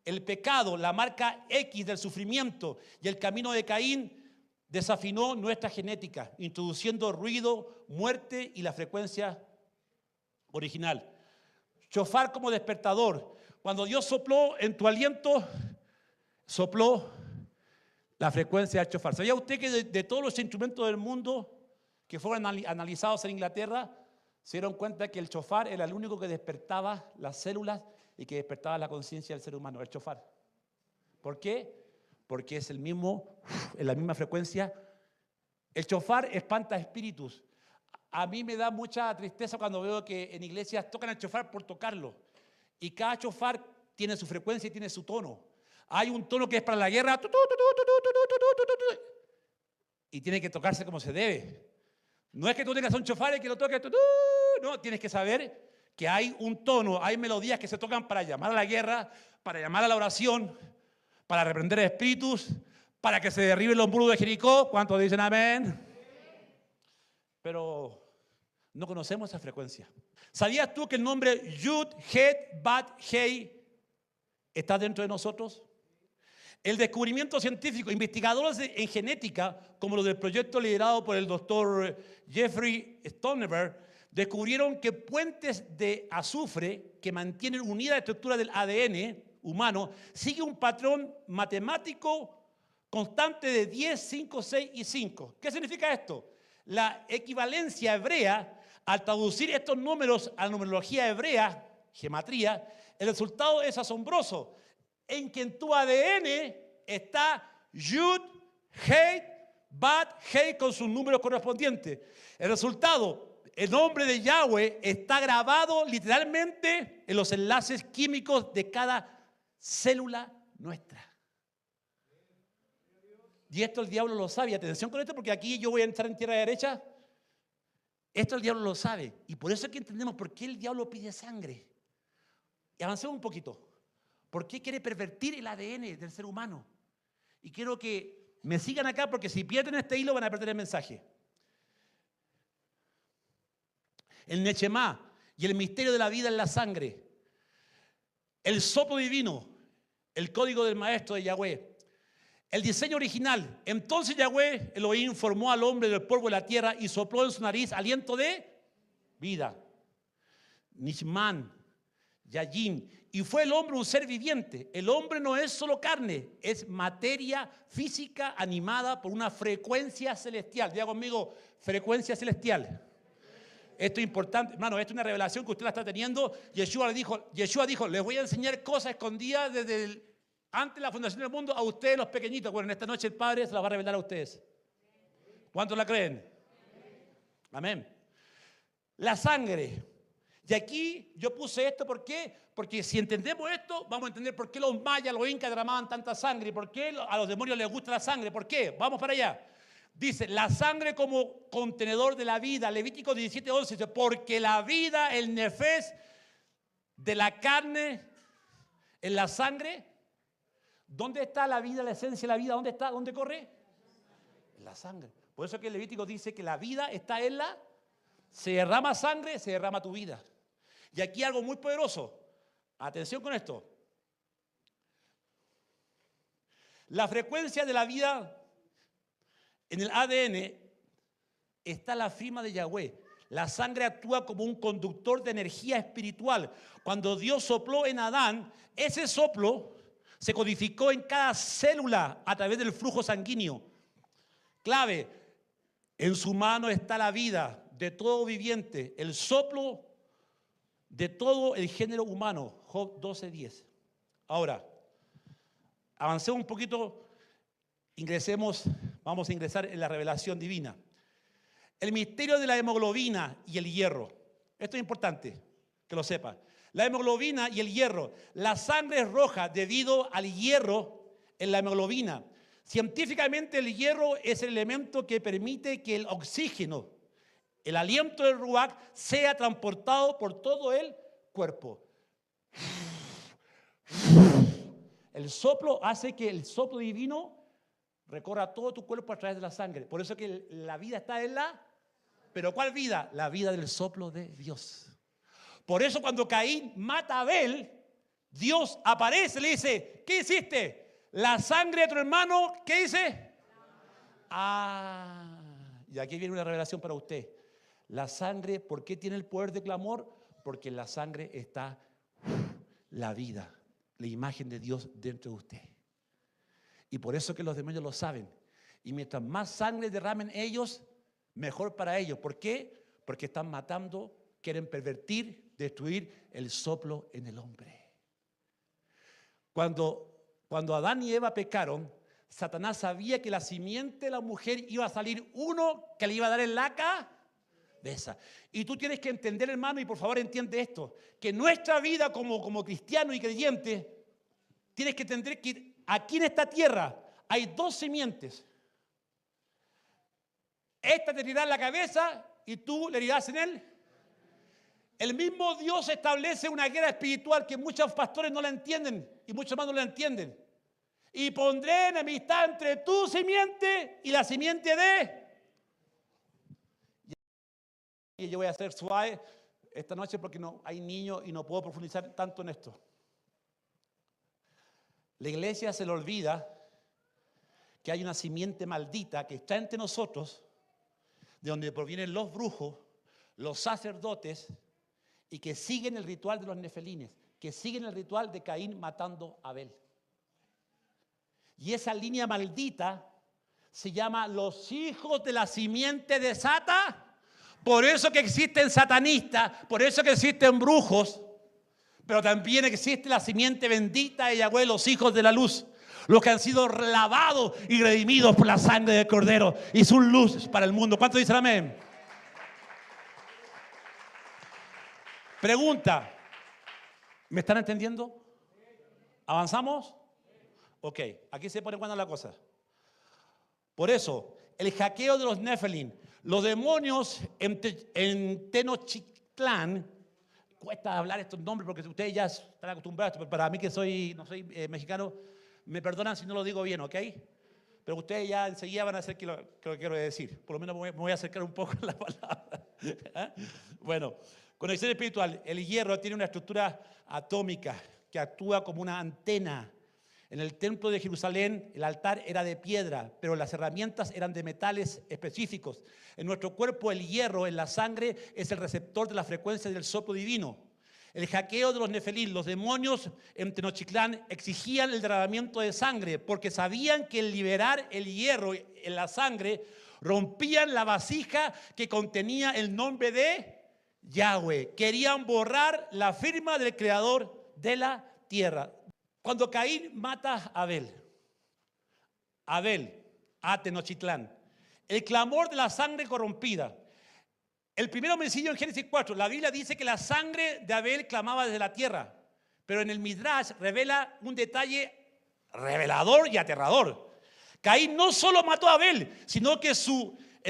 el pecado, la marca X del sufrimiento y el camino de Caín. Desafinó nuestra genética, introduciendo ruido, muerte y la frecuencia original. Shofar como despertador. Cuando Dios sopló en tu aliento, sopló la frecuencia del shofar. ¿Sabía usted que de todos los instrumentos del mundo que fueron analizados en Inglaterra, se dieron cuenta que el shofar era el único que despertaba las células y que despertaba la conciencia del ser humano? El shofar. ¿Por qué? Porque es en la misma frecuencia. El shofar espanta espíritus. A mí me da mucha tristeza cuando veo que en iglesias tocan el shofar por tocarlo. Y cada shofar tiene su frecuencia y tiene su tono. Hay un tono que es para la guerra. Y tiene que tocarse como se debe. No es que tú tengas un shofar y que lo toques. No, tienes que saber que hay un tono, hay melodías que se tocan para llamar a la guerra, para llamar a la oración, para reprender espíritus, para que se derriben los muros de Jericó. ¿Cuántos dicen amén? Pero no conocemos esa frecuencia. ¿Sabías tú que el nombre Yud, Het, Bat, Hei está dentro de nosotros? El descubrimiento científico, investigadores en genética, como los del proyecto liderado por el doctor Jeffrey Stoneberg, descubrieron que puentes de azufre que mantienen unida la estructura del ADN humano sigue un patrón matemático constante de 10, 5, 6 y 5. ¿Qué significa esto? La equivalencia hebrea, al traducir estos números a la numerología hebrea, gematría, el resultado es asombroso, en que en tu ADN está Yud, Hei, Bat, Hei con sus números correspondientes. El resultado, el nombre de Yahweh está grabado literalmente en los enlaces químicos de cada célula nuestra. Y esto el diablo lo sabe. Atención con esto, porque aquí yo voy a entrar en tierra derecha. Esto el diablo lo sabe. Y por eso es que entendemos por qué el diablo pide sangre. Y avancemos un poquito. ¿Por qué quiere pervertir el ADN del ser humano? Y quiero que me sigan acá, porque si pierden este hilo van a perder el mensaje. El Neshemá y el misterio de la vida en la sangre. el soplo divino, el código del maestro de Yahweh. El diseño original. Entonces Yahweh, Elohim, formó al hombre del polvo de la tierra y sopló en su nariz aliento de vida. Nishman, Yayin. Y fue el hombre un ser viviente. El hombre no es solo carne, es materia física animada por una frecuencia celestial. Diga conmigo, frecuencia celestial. Esto es importante, hermano, esto es una revelación que usted la está teniendo. Yeshua dijo, les voy a enseñar cosas escondidas desde antes de la fundación del mundo a ustedes los pequeñitos. Bueno, en esta noche el Padre se las va a revelar a ustedes. ¿Cuántos la creen? Amén. La sangre. Y aquí yo puse esto, ¿por qué? Porque si entendemos esto, vamos a entender por qué los mayas, los incas derramaban tanta sangre y por qué a los demonios les gusta la sangre. ¿Por qué? Vamos para allá. Dice, la sangre como contenedor de la vida. Levítico 17:11 dice, porque la vida, el nefes de la carne en la sangre. ¿Dónde está la vida, la esencia de la vida? ¿Dónde está? ¿Dónde corre? En la sangre. Por eso que el Levítico dice que la vida está en la... Se derrama sangre, se derrama tu vida. Y aquí algo muy poderoso. Atención con esto. La frecuencia de la vida en el ADN está la firma de Yahweh. La sangre actúa como un conductor de energía espiritual. Cuando Dios sopló en Adán, ese soplo se codificó en cada célula a través del flujo sanguíneo. Clave, en su mano está la vida de todo viviente, el soplo de todo el género humano. Job 12:10. Ahora, avancemos un poquito, vamos a ingresar en la revelación divina. El misterio de la hemoglobina y el hierro. Esto es importante que lo sepa. La hemoglobina y el hierro. La sangre es roja debido al hierro en la hemoglobina. Científicamente el hierro es el elemento que permite que el oxígeno, el aliento del ruach, sea transportado por todo el cuerpo. El soplo hace que el soplo divino recorra todo tu cuerpo a través de la sangre. Por eso que la vida está en la... ¿Pero cuál vida? La vida del soplo de Dios. Por eso cuando Caín mata a Abel, Dios aparece y le dice, ¿qué hiciste? La sangre de tu hermano, ¿qué dice? Y aquí viene una revelación para usted. La sangre, ¿por qué tiene el poder de clamor? Porque en la sangre está la vida, la imagen de Dios dentro de usted. Y por eso que los demonios lo saben. Y mientras más sangre derramen ellos, mejor para ellos. ¿Por qué? Porque están matando, quieren pervertir, destruir el soplo en el hombre. Cuando Adán y Eva pecaron, Satanás sabía que la simiente de la mujer iba a salir uno que le iba a dar en la cabeza. Y tú tienes que entender, hermano, y por favor entiende esto, que nuestra vida como cristiano y creyente, tienes que entender que aquí en esta tierra hay dos simientes. Esta te herirá en la cabeza y tú le herirás en él. El mismo Dios establece una guerra espiritual que muchos pastores no la entienden y muchos hermanos no la entienden. Y pondré enemistad entre tu simiente y la simiente de... Y yo voy a ser suave esta noche porque no hay niños y no puedo profundizar tanto en esto. La iglesia se le olvida que hay una simiente maldita que está entre nosotros, de donde provienen los brujos, los sacerdotes, y que siguen el ritual de los nefelines, que siguen el ritual de Caín matando a Abel. Y esa línea maldita se llama los hijos de la simiente de Satanás. Por eso que existen satanistas, por eso que existen brujos, pero también existe la simiente bendita de Yahweh, los hijos de la luz, los que han sido lavados y redimidos por la sangre del Cordero y su luz para el mundo. ¿Cuántos dicen amén? Pregunta, ¿me están entendiendo? ¿Avanzamos? Ok, aquí se pone buena la cosa. Por eso, el hackeo de los Nefelim, los demonios en Tenochtitlán, cuesta hablar estos nombres porque ustedes ya están acostumbrados, pero para mí que no soy mexicano, me perdonan si no lo digo bien, ¿ok? Pero ustedes ya enseguida van a hacer lo que quiero decir. Por lo menos me voy a acercar un poco a la palabra. ¿Eh? Bueno, conexión espiritual. El hierro tiene una estructura atómica que actúa como una antena. En el templo de Jerusalén el altar era de piedra, pero las herramientas eran de metales específicos. En nuestro cuerpo el hierro en la sangre es el receptor de la frecuencia del soplo divino. El hackeo de los nefelín, los demonios en Tenochtitlán exigían el derramamiento de sangre porque sabían que al liberar el hierro en la sangre rompían la vasija que contenía el nombre de Yahweh. Querían borrar la firma del creador de la tierra. Cuando Caín mata a Abel, a Tenochtitlán, el clamor de la sangre corrompida. El primer homicidio en Génesis 4, la Biblia dice que la sangre de Abel clamaba desde la tierra, pero en el Midrash revela un detalle revelador y aterrador. Caín no solo mató a Abel, sino que en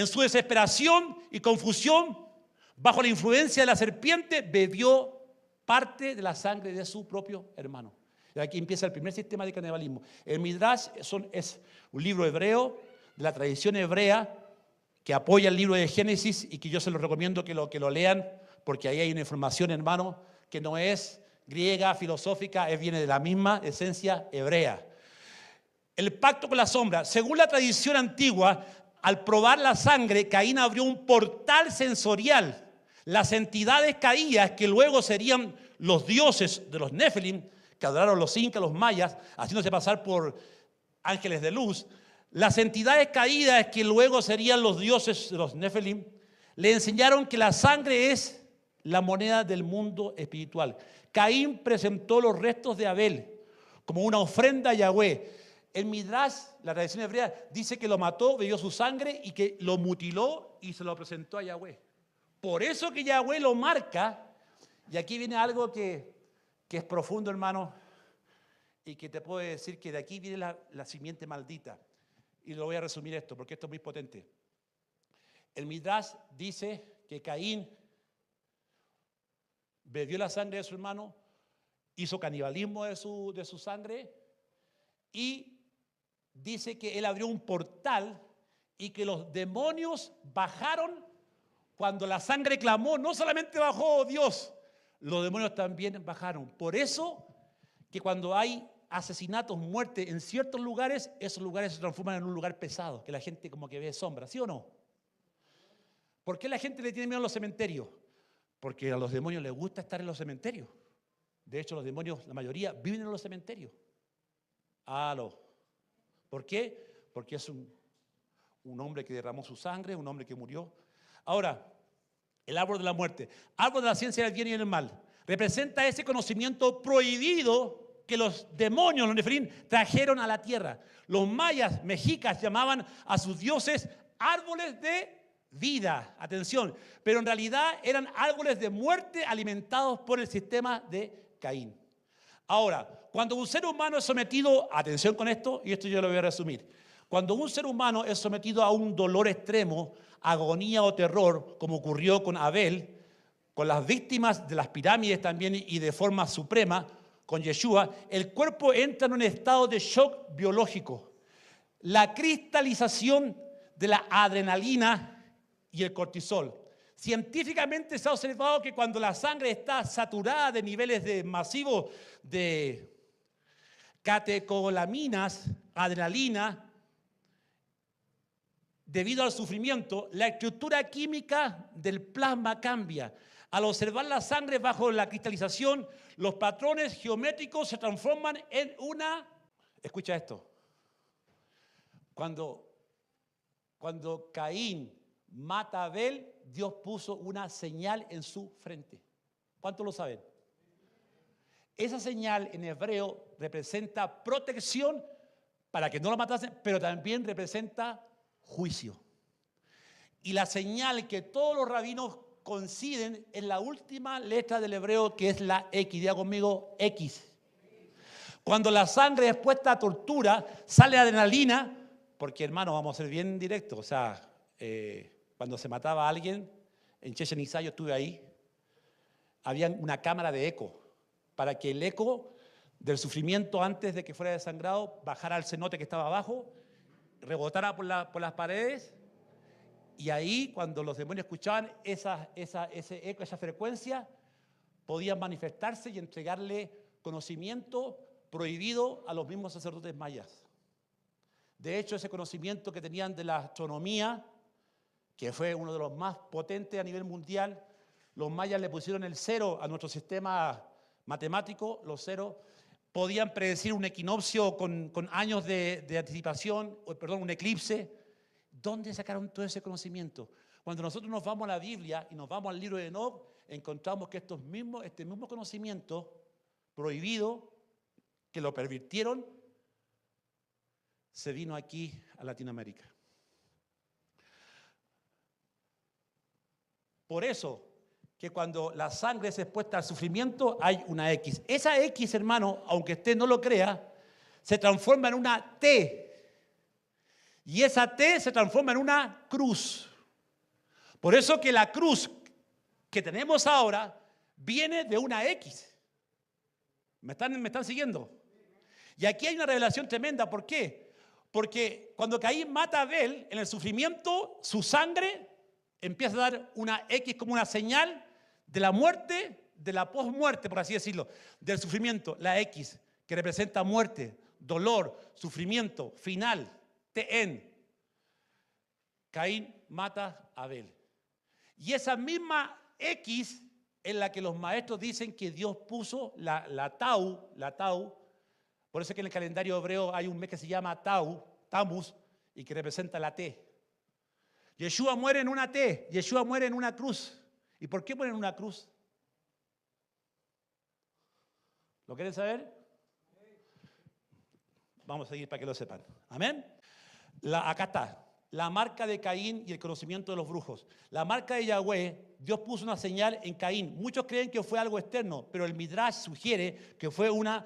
su desesperación y confusión, bajo la influencia de la serpiente, bebió parte de la sangre de su propio hermano. Y aquí empieza el primer sistema de canibalismo. El Midrash es un libro hebreo, de la tradición hebrea, que apoya el libro de Génesis y que yo se lo recomiendo que lo lean, porque ahí hay una información, hermano, que no es griega, filosófica, viene de la misma esencia hebrea. El pacto con la sombra. Según la tradición antigua, al probar la sangre, Caín abrió un portal sensorial. Las entidades caídas, que luego serían los dioses de los Nefilim, que adoraron los incas, los mayas, haciéndose pasar por ángeles de luz. Las entidades caídas, que luego serían los dioses de los Nefilim, le enseñaron que la sangre es la moneda del mundo espiritual. Caín presentó los restos de Abel como una ofrenda a Yahweh. El Midrash, la tradición hebrea, dice que lo mató, bebió su sangre y que lo mutiló y se lo presentó a Yahweh. Por eso que Yahweh lo marca, y aquí viene algo que es profundo, hermano, y que te puedo decir que de aquí viene la simiente maldita. Y lo voy a resumir esto, porque esto es muy potente. El Midrash dice que Caín bebió la sangre de su hermano, hizo canibalismo de su sangre, y dice que él abrió un portal y que los demonios bajaron cuando la sangre clamó. No solamente bajó Dios, los demonios también bajaron. Por eso que cuando hay asesinatos, muertes en ciertos lugares, esos lugares se transforman en un lugar pesado, que la gente como que ve sombra, ¿sí o no? ¿Por qué la gente le tiene miedo a los cementerios? Porque a los demonios les gusta estar en los cementerios. De hecho, los demonios, la mayoría, viven en los cementerios. ¿Por qué? Porque es un hombre que derramó su sangre, un hombre que murió. Ahora, el árbol de la muerte, árbol de la ciencia del bien y del mal, representa ese conocimiento prohibido que los demonios, los nefilim, trajeron a la tierra. Los mayas, mexicas, llamaban a sus dioses árboles de vida, atención, pero en realidad eran árboles de muerte alimentados por el sistema de Caín. Ahora, cuando un ser humano es sometido, atención con esto, y esto yo lo voy a resumir, cuando un ser humano es sometido a un dolor extremo, agonía o terror, como ocurrió con Abel, con las víctimas de las pirámides también y de forma suprema, con Yeshua, el cuerpo entra en un estado de shock biológico. La cristalización de la adrenalina y el cortisol. Científicamente se ha observado que cuando la sangre está saturada de niveles masivos de catecolaminas, adrenalina, debido al sufrimiento, la estructura química del plasma cambia. Al observar la sangre bajo la cristalización, los patrones geométricos se transforman en una... Escucha esto. Cuando Caín mata a Abel, Dios puso una señal en su frente. ¿Cuántos lo saben? Esa señal en hebreo representa protección para que no lo matasen, pero también representa juicio. Y la señal que todos los rabinos coinciden en la última letra del hebreo, que es la X. Diga conmigo, X. Cuando la sangre es puesta a tortura, sale adrenalina, porque hermano, vamos a ser bien directos, o sea, cuando se mataba a alguien, en Chichén Itzá, yo estuve ahí, había una cámara de eco, para que el eco del sufrimiento antes de que fuera desangrado bajara al cenote que estaba abajo, rebotara por las paredes, y ahí cuando los demonios escuchaban ese eco, esa frecuencia, podían manifestarse y entregarle conocimiento prohibido a los mismos sacerdotes mayas. De hecho, ese conocimiento que tenían de la astronomía, que fue uno de los más potentes a nivel mundial, los mayas le pusieron el cero a nuestro sistema matemático, los ceros. Podían predecir un equinoccio con años de anticipación, perdón, un eclipse. ¿Dónde sacaron todo ese conocimiento? Cuando nosotros nos vamos a la Biblia y nos vamos al libro de Enoc, encontramos que este mismo conocimiento prohibido, que lo pervirtieron, se vino aquí a Latinoamérica. Por eso que cuando la sangre es expuesta al sufrimiento hay una X. Esa X, hermano, aunque usted no lo crea, se transforma en una T. Y esa T se transforma en una cruz. Por eso que la cruz que tenemos ahora viene de una X. ¿Me están siguiendo? Y aquí hay una revelación tremenda. ¿Por qué? Porque cuando Caín mata a Abel, en el sufrimiento, su sangre empieza a dar una X como una señal de la muerte, de la posmuerte, por así decirlo, del sufrimiento, la X, que representa muerte, dolor, sufrimiento, final, TN. Caín mata a Abel. Y esa misma X es la que los maestros dicen que Dios puso la Tau, por eso es que en el calendario hebreo hay un mes que se llama Tammuz, y que representa la T. Yeshua muere en una T, Yeshua muere en una cruz. ¿Y por qué muere en una cruz? ¿Lo quieren saber? Vamos a seguir para que lo sepan. Amén. Acá está. La marca de Caín y el conocimiento de los brujos. La marca de Yahweh, Dios puso una señal en Caín. Muchos creen que fue algo externo, pero el Midrash sugiere que fue una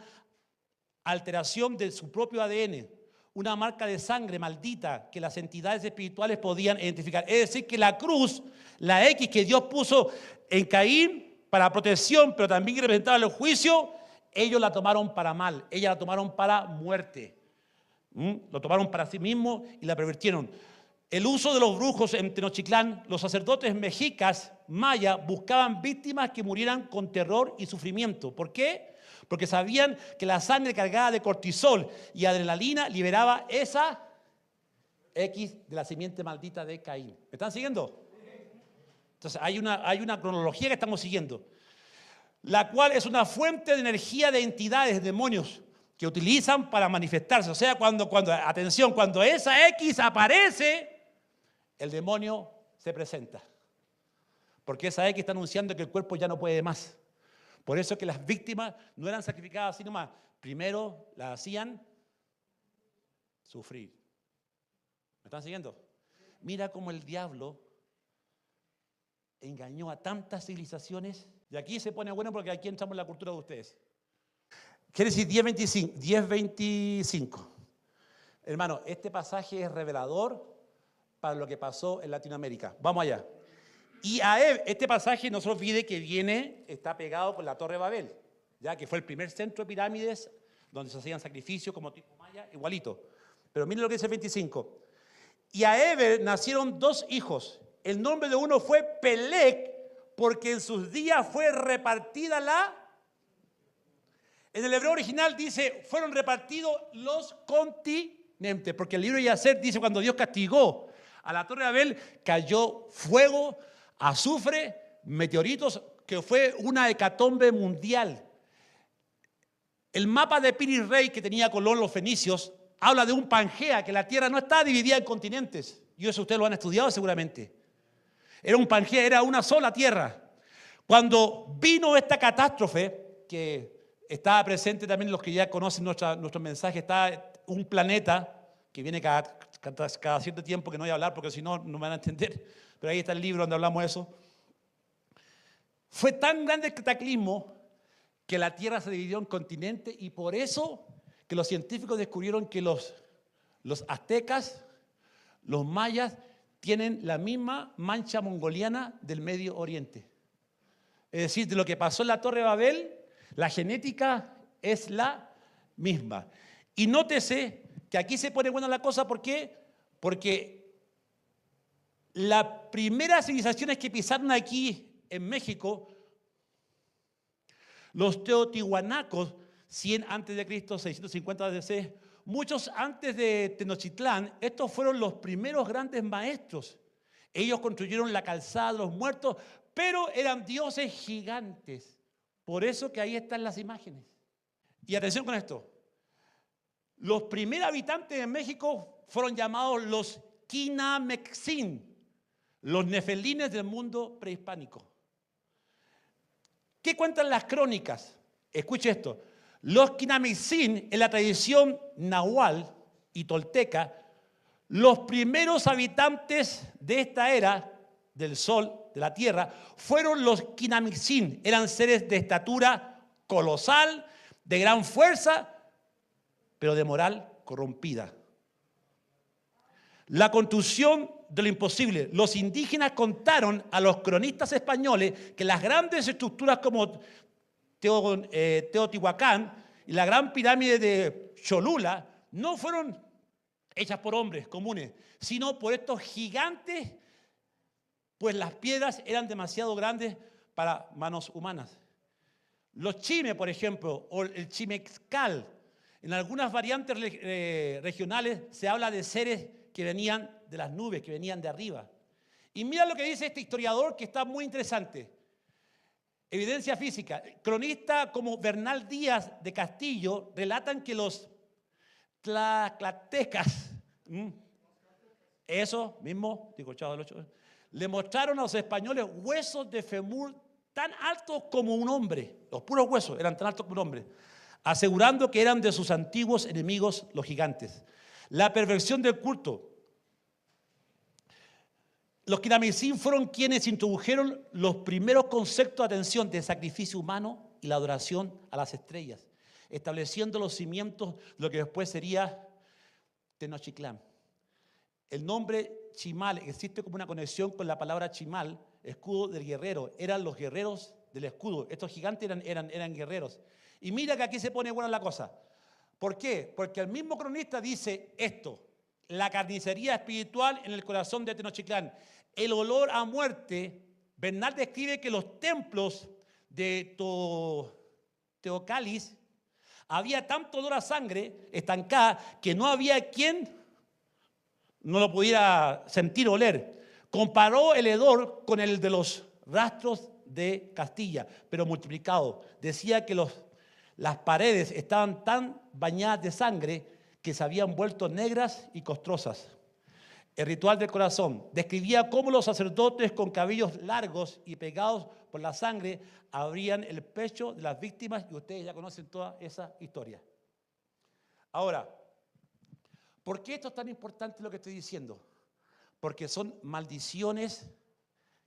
alteración de su propio ADN, una marca de sangre maldita que las entidades espirituales podían identificar. Es decir, que la cruz, la X que Dios puso en Caín para protección, pero también que representaba el juicio, ellos la tomaron para mal, ellas la tomaron para muerte. Lo tomaron para sí mismos y la pervirtieron. El uso de los brujos en Tenochtitlán, los sacerdotes mexicas, mayas, buscaban víctimas que murieran con terror y sufrimiento. ¿Por qué? Porque sabían que la sangre cargada de cortisol y adrenalina liberaba esa X de la simiente maldita de Caín. ¿Me están siguiendo? Entonces hay una cronología que estamos siguiendo, la cual es una fuente de energía de entidades, demonios, que utilizan para manifestarse. O sea, atención, cuando esa X aparece, el demonio se presenta. Porque esa X está anunciando que el cuerpo ya no puede más. Por eso es que las víctimas no eran sacrificadas así nomás. Primero las hacían sufrir. ¿Me están siguiendo? Mira cómo el diablo engañó a tantas civilizaciones. Y aquí se pone bueno porque aquí entramos en la cultura de ustedes. Quiere decir 10:25. Hermano, este pasaje es revelador para lo que pasó en Latinoamérica. Vamos allá. Y este pasaje no se olvide que está pegado con la Torre de Babel, ya que fue el primer centro de pirámides donde se hacían sacrificios como tipo maya, igualito. Pero miren lo que dice el 25. Y a Eber nacieron 2 hijos. El nombre de uno fue Pelec, porque en sus días fue repartida En el hebreo original dice, fueron repartidos los continentes, porque el libro de Yacer dice, cuando Dios castigó a la Torre de Babel, cayó fuego, azufre, meteoritos, que fue una hecatombe mundial. El mapa de Piri Rey que tenía Colón, los fenicios, habla de un Pangea, que la tierra no está dividida en continentes. Y eso ustedes lo han estudiado seguramente. Era un Pangea, era una sola tierra. Cuando vino esta catástrofe, que estaba presente también los que ya conocen nuestro mensaje, está un planeta que viene cada cierto tiempo, que no voy a hablar porque si no, no me van a entender. Pero ahí está el libro donde hablamos de eso. Fue tan grande el cataclismo que la Tierra se dividió en continentes y por eso que los científicos descubrieron que los aztecas, los mayas, tienen la misma mancha mongoliana del Medio Oriente. Es decir, de lo que pasó en la Torre de Babel, la genética es la misma. Y nótese que aquí se pone buena la cosa, ¿por qué? Porque las primeras civilizaciones que pisaron aquí en México, los teotihuanacos, 100 antes de Cristo, 650 DC. Muchos antes de Tenochtitlán, estos fueron los primeros grandes maestros. Ellos construyeron la calzada de los muertos, pero eran dioses gigantes. Por eso que ahí están las imágenes. Y atención con esto. Los primeros habitantes de México fueron llamados los Quinamexín, los nefelines del mundo prehispánico. ¿Qué cuentan las crónicas? Escuche esto. Los Quinamexín, en la tradición nahual y tolteca, los primeros habitantes de esta era del sol, de la tierra, fueron los Quinamexín. Eran seres de estatura colosal, de gran fuerza, pero de moral corrompida. La construcción de lo imposible. Los indígenas contaron a los cronistas españoles que las grandes estructuras como Teotihuacán y la gran pirámide de Cholula no fueron hechas por hombres comunes, sino por estos gigantes, pues las piedras eran demasiado grandes para manos humanas. Los chimes, por ejemplo, o el chimexcal, en algunas variantes regionales se habla de seres que venían de las nubes, que venían de arriba. Y mira lo que dice este historiador, que está muy interesante. Evidencia física. Cronistas como Bernal Díaz de Castillo relatan que los tlaxcaltecas, eso mismo, le mostraron a los españoles huesos de femur tan altos como un hombre. Los puros huesos eran tan altos como un hombre, asegurando que eran de sus antiguos enemigos, los gigantes. La perversión del culto. Los Quinamexín fueron quienes introdujeron los primeros conceptos, atención, de sacrificio humano y la adoración a las estrellas, estableciendo los cimientos de lo que después sería Tenochtitlán. El nombre Chimal existe como una conexión con la palabra chimal, escudo del guerrero. Eran los guerreros del escudo. Estos gigantes eran guerreros. Y mira que aquí se pone buena la cosa. ¿Por qué? Porque el mismo cronista dice esto: la carnicería espiritual en el corazón de Tenochtitlán, el olor a muerte. Bernal describe que los templos de Teocalis había tanto olor a sangre estancada que no había quien no lo pudiera sentir o oler. Comparó el hedor con el de los rastros de Castilla, pero multiplicado. Decía que las paredes estaban tan bañadas de sangre que se habían vuelto negras y costrosas. El ritual del corazón describía cómo los sacerdotes con cabellos largos y pegados por la sangre abrían el pecho de las víctimas, y ustedes ya conocen toda esa historia. Ahora, ¿por qué esto es tan importante lo que estoy diciendo? Porque son maldiciones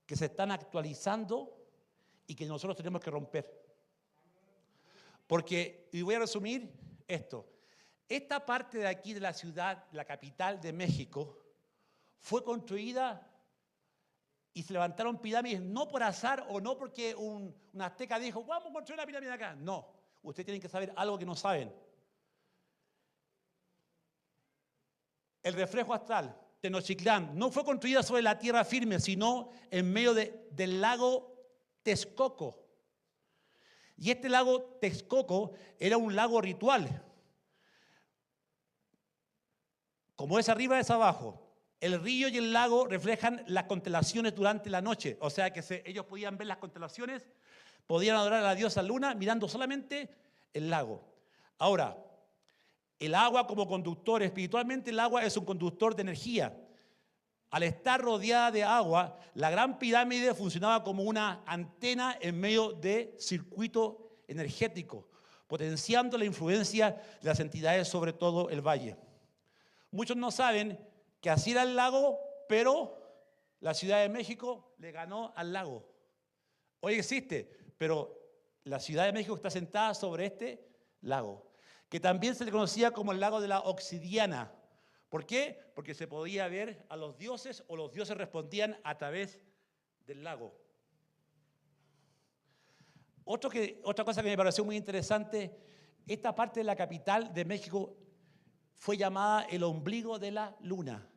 que se están actualizando y que nosotros tenemos que romper. Porque, y voy a resumir esto, esta parte de aquí de la ciudad, la capital de México, fue construida y se levantaron pirámides no por azar o no porque un azteca dijo, vamos a construir una pirámide acá. No, ustedes tienen que saber algo que no saben. El reflejo astral, Tenochtitlán, no fue construida sobre la tierra firme, sino en medio del lago Texcoco. Y este lago Texcoco era un lago ritual. Como es arriba, es abajo. El río y el lago reflejan las constelaciones durante la noche. O sea que ellos podían ver las constelaciones, podían adorar a la diosa Luna mirando solamente el lago. Ahora, el agua como conductor, espiritualmente el agua es un conductor de energía. Al estar rodeada de agua, la gran pirámide funcionaba como una antena en medio de circuito energético, potenciando la influencia de las entidades sobre todo el valle. Muchos no saben que así era el lago, pero la Ciudad de México le ganó al lago. Hoy existe, pero la Ciudad de México está sentada sobre este lago, que también se le conocía como el lago de la Obsidiana. ¿Por qué? Porque se podía ver a los dioses o los dioses respondían a través del lago. Otra cosa que me pareció muy interesante, esta parte de la capital de México fue llamada el ombligo de la luna.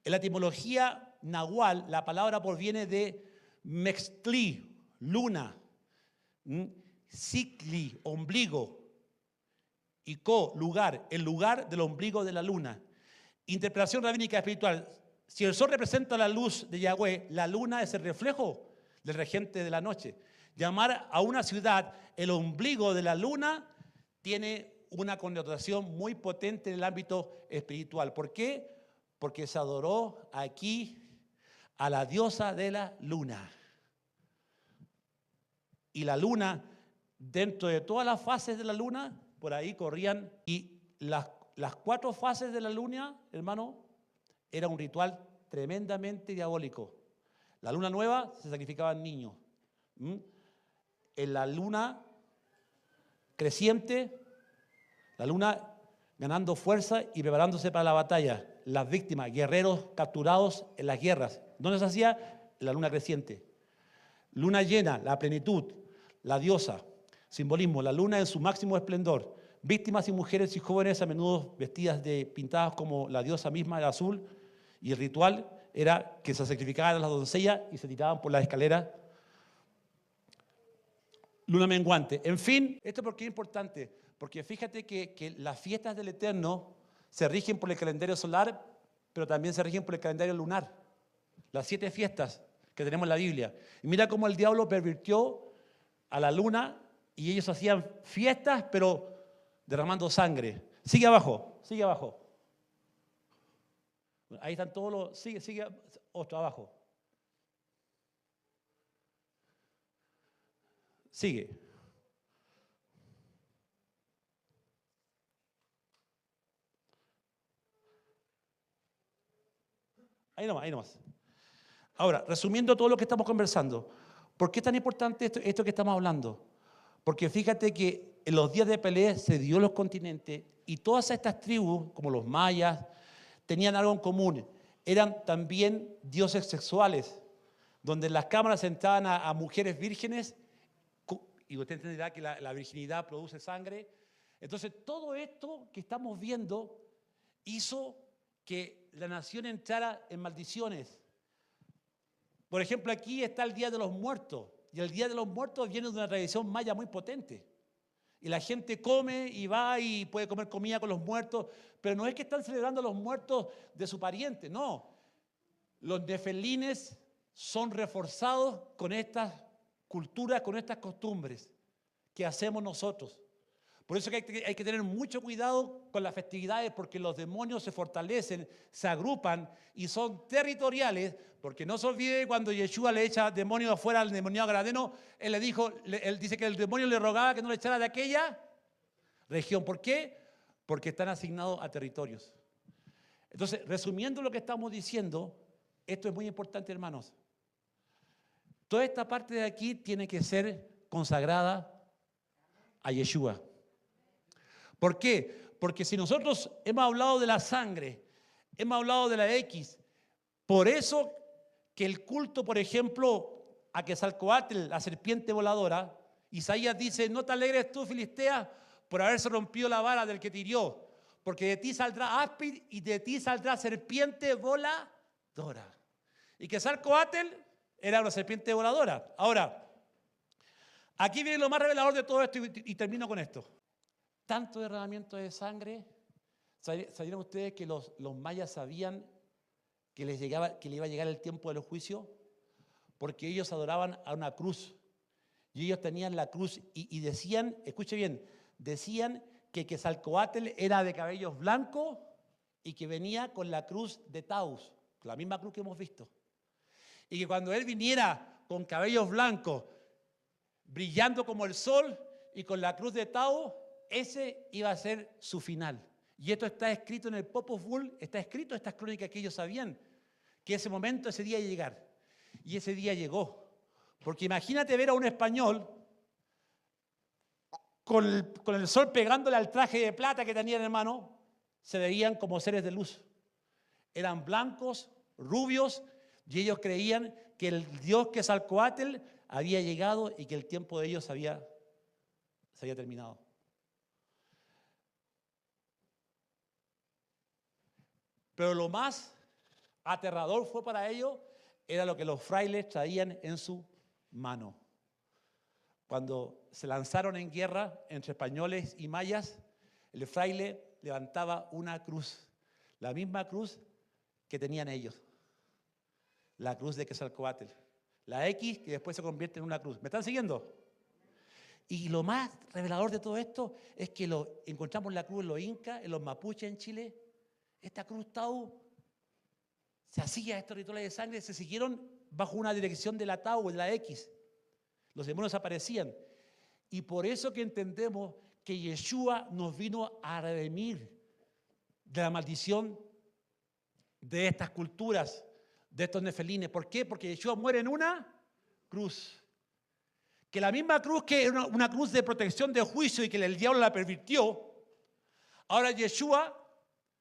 En la etimología nahual, la palabra proviene de mextli, luna, sicli, ombligo, y lugar, el lugar del ombligo de la luna. Interpretación rabínica espiritual. Si el sol representa la luz de Yahweh, la luna es el reflejo del regente de la noche. Llamar a una ciudad el ombligo de la luna tiene una connotación muy potente en el ámbito espiritual. ¿Por qué? Porque se adoró aquí a la diosa de la luna. Y la luna, dentro de todas las fases de la luna, por ahí corrían, y las 4 fases de la luna, hermano, era un ritual tremendamente diabólico. La luna nueva se sacrificaban niños. En la luna creciente, la luna ganando fuerza y preparándose para la batalla. Las víctimas, guerreros capturados en las guerras. ¿Dónde se hacía? En la luna creciente. Luna llena, la plenitud, la diosa. Simbolismo, la luna en su máximo esplendor. Víctimas y mujeres y jóvenes a menudo vestidas pintadas como la diosa misma de azul. Y el ritual era que se sacrificaban a las doncellas y se tiraban por la escalera. Luna menguante. En fin, ¿esto por qué es importante? Porque fíjate que las fiestas del Eterno se rigen por el calendario solar, pero también se rigen por el calendario lunar. Las 7 fiestas que tenemos en la Biblia. Y mira cómo el diablo pervirtió a la luna y ellos hacían fiestas, pero derramando sangre. Sigue abajo, sigue abajo. Ahí están todos los... Sigue otro abajo. Sigue. Ahí nomás, ahí nomás. Ahora, resumiendo todo lo que estamos conversando, ¿por qué es tan importante esto que estamos hablando? Porque fíjate que en los días de pelea se dio los continentes y todas estas tribus, como los mayas, tenían algo en común. Eran también dioses sexuales, donde en las cámaras sentaban a mujeres vírgenes, y usted entenderá que la virginidad produce sangre. Entonces, todo esto que estamos viendo hizo que la nación entrara en maldiciones. Por ejemplo, aquí está el Día de los Muertos, y el Día de los Muertos viene de una tradición maya muy potente. Y la gente come y va y puede comer comida con los muertos, pero no es que están celebrando los muertos de su pariente, no. Los nefelines son reforzados con estas culturas, con estas costumbres que hacemos nosotros. Por eso que hay que tener mucho cuidado con las festividades, porque los demonios se fortalecen, se agrupan y son territoriales, porque no se olvide cuando Yeshua le echa demonios afuera al demoniado gadareno, él dice que el demonio le rogaba que no le echara de aquella región. ¿Por qué? Porque están asignados a territorios. Entonces, resumiendo lo que estamos diciendo, esto es muy importante, hermanos. Toda esta parte de aquí tiene que ser consagrada a Yeshua. ¿Por qué? Porque si nosotros hemos hablado de la sangre, hemos hablado de la X, por eso que el culto, por ejemplo, a Quetzalcóatl, la serpiente voladora, Isaías dice: no te alegres tú, Filistea, por haberse rompido la vara del que te hirió, porque de ti saldrá áspid y de ti saldrá serpiente voladora. Y Quetzalcóatl era una serpiente voladora. Ahora, aquí viene lo más revelador de todo esto y termino con esto. Tanto derramamiento de sangre, ¿sabían ustedes que los mayas sabían que le iba a llegar el tiempo de los juicios? Porque ellos adoraban a una cruz y ellos tenían la cruz y decían, escuche bien, decían que Quetzalcóatl era de cabellos blancos y que venía con la cruz de Taus, la misma cruz que hemos visto. Y que cuando él viniera con cabellos blancos, brillando como el sol y con la cruz de Taus, ese iba a ser su final. Y esto está escrito en el Popol Vuh, está escrito en estas crónicas que ellos sabían que ese momento, ese día iba a llegar. Y ese día llegó. Porque imagínate ver a un español con el sol pegándole al traje de plata que tenían en mano, se veían como seres de luz. Eran blancos, rubios, y ellos creían que el dios Quetzalcóatl había llegado y que el tiempo de ellos se había terminado. Pero lo más aterrador fue para ellos, era lo que los frailes traían en su mano. Cuando se lanzaron en guerra entre españoles y mayas, el fraile levantaba una cruz, la misma cruz que tenían ellos, la cruz de Quetzalcóatl, la X que después se convierte en una cruz. ¿Me están siguiendo? Y lo más revelador de todo esto es que encontramos la cruz en los incas, en los mapuches en Chile. Esta cruz Tau se hacía, estos rituales de sangre se siguieron bajo una dirección de la Tau, de la X. Los demonios aparecían. Y por eso que entendemos que Yeshua nos vino a redimir de la maldición de estas culturas, de estos nefelines. ¿Por qué? Porque Yeshua muere en una cruz. Que la misma cruz que era una cruz de protección de juicio y que el diablo la pervirtió, ahora Yeshua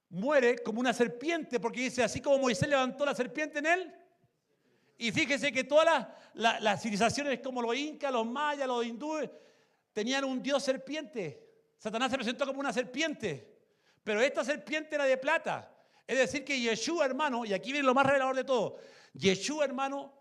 muere como una serpiente, porque dice, así como Moisés levantó la serpiente en él. Y fíjese que todas las civilizaciones como los incas, los mayas, los hindúes, tenían un dios serpiente. Satanás se presentó como una serpiente, pero esta serpiente era de plata. Es decir que Yeshua, hermano, y aquí viene lo más revelador de todo, Yeshua, hermano,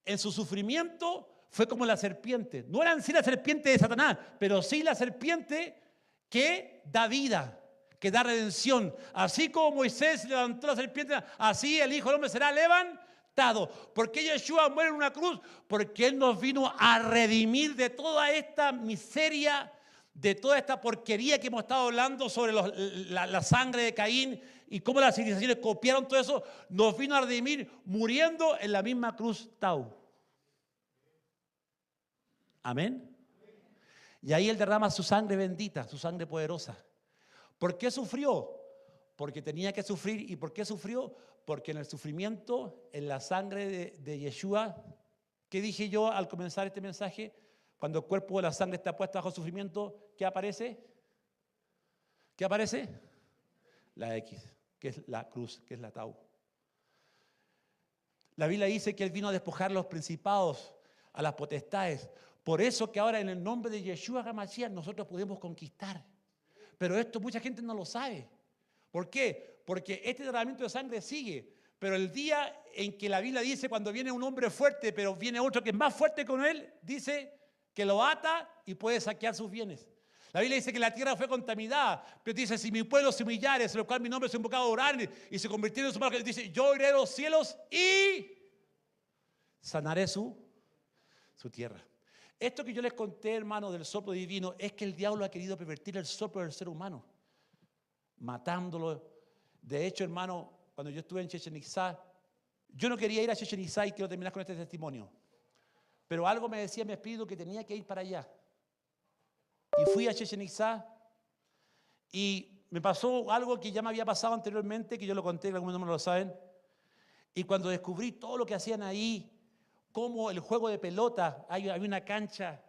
en su sufrimiento fue como la serpiente. No era en sí la serpiente de Satanás, pero sí la serpiente que da vida, que da redención. Así como Moisés levantó la serpiente, así el Hijo del Hombre será levantado. ¿Por qué Yeshua muere en una cruz? Porque Él nos vino a redimir de toda esta miseria, de toda esta porquería que hemos estado hablando sobre la sangre de Caín y cómo las civilizaciones copiaron todo eso. Nos vino a redimir muriendo en la misma cruz Tau. Amén. Y ahí Él derrama su sangre bendita, su sangre poderosa. ¿Por qué sufrió? Porque tenía que sufrir. ¿Y por qué sufrió? Porque en el sufrimiento, en la sangre de Yeshua, ¿qué dije yo al comenzar este mensaje? Cuando el cuerpo de la sangre está puesto bajo sufrimiento, ¿qué aparece? ¿Qué aparece? La X, que es la cruz, que es la Tau. La Biblia dice que Él vino a despojar a los principados, a las potestades. Por eso que ahora en el nombre de Yeshua HaMashiach nosotros podemos conquistar. Pero esto mucha gente no lo sabe. ¿Por qué? Porque este derramamiento de sangre sigue. Pero el día en que la Biblia dice cuando viene un hombre fuerte, pero viene otro que es más fuerte con él, dice que lo ata y puede saquear sus bienes. La Biblia dice que la tierra fue contaminada, pero dice, si mi pueblo se humillare, en lo cual mi nombre es invocado a orar, y se convirtiera en su mano, dice, yo iré a los cielos y sanaré su tierra. Esto que yo les conté, hermano, del soplo divino, es que el diablo ha querido pervertir el soplo del ser humano, matándolo. De hecho, hermano, cuando yo estuve en Chichén Itzá, yo no quería ir a Chichén Itzá y quiero terminar con este testimonio. Pero algo me decía mi espíritu que tenía que ir para allá. Y fui a Chichén Itzá y me pasó algo que ya me había pasado anteriormente, que yo lo conté, que algunos no me lo saben. Y cuando descubrí todo lo que hacían ahí, como el juego de pelota, había una cancha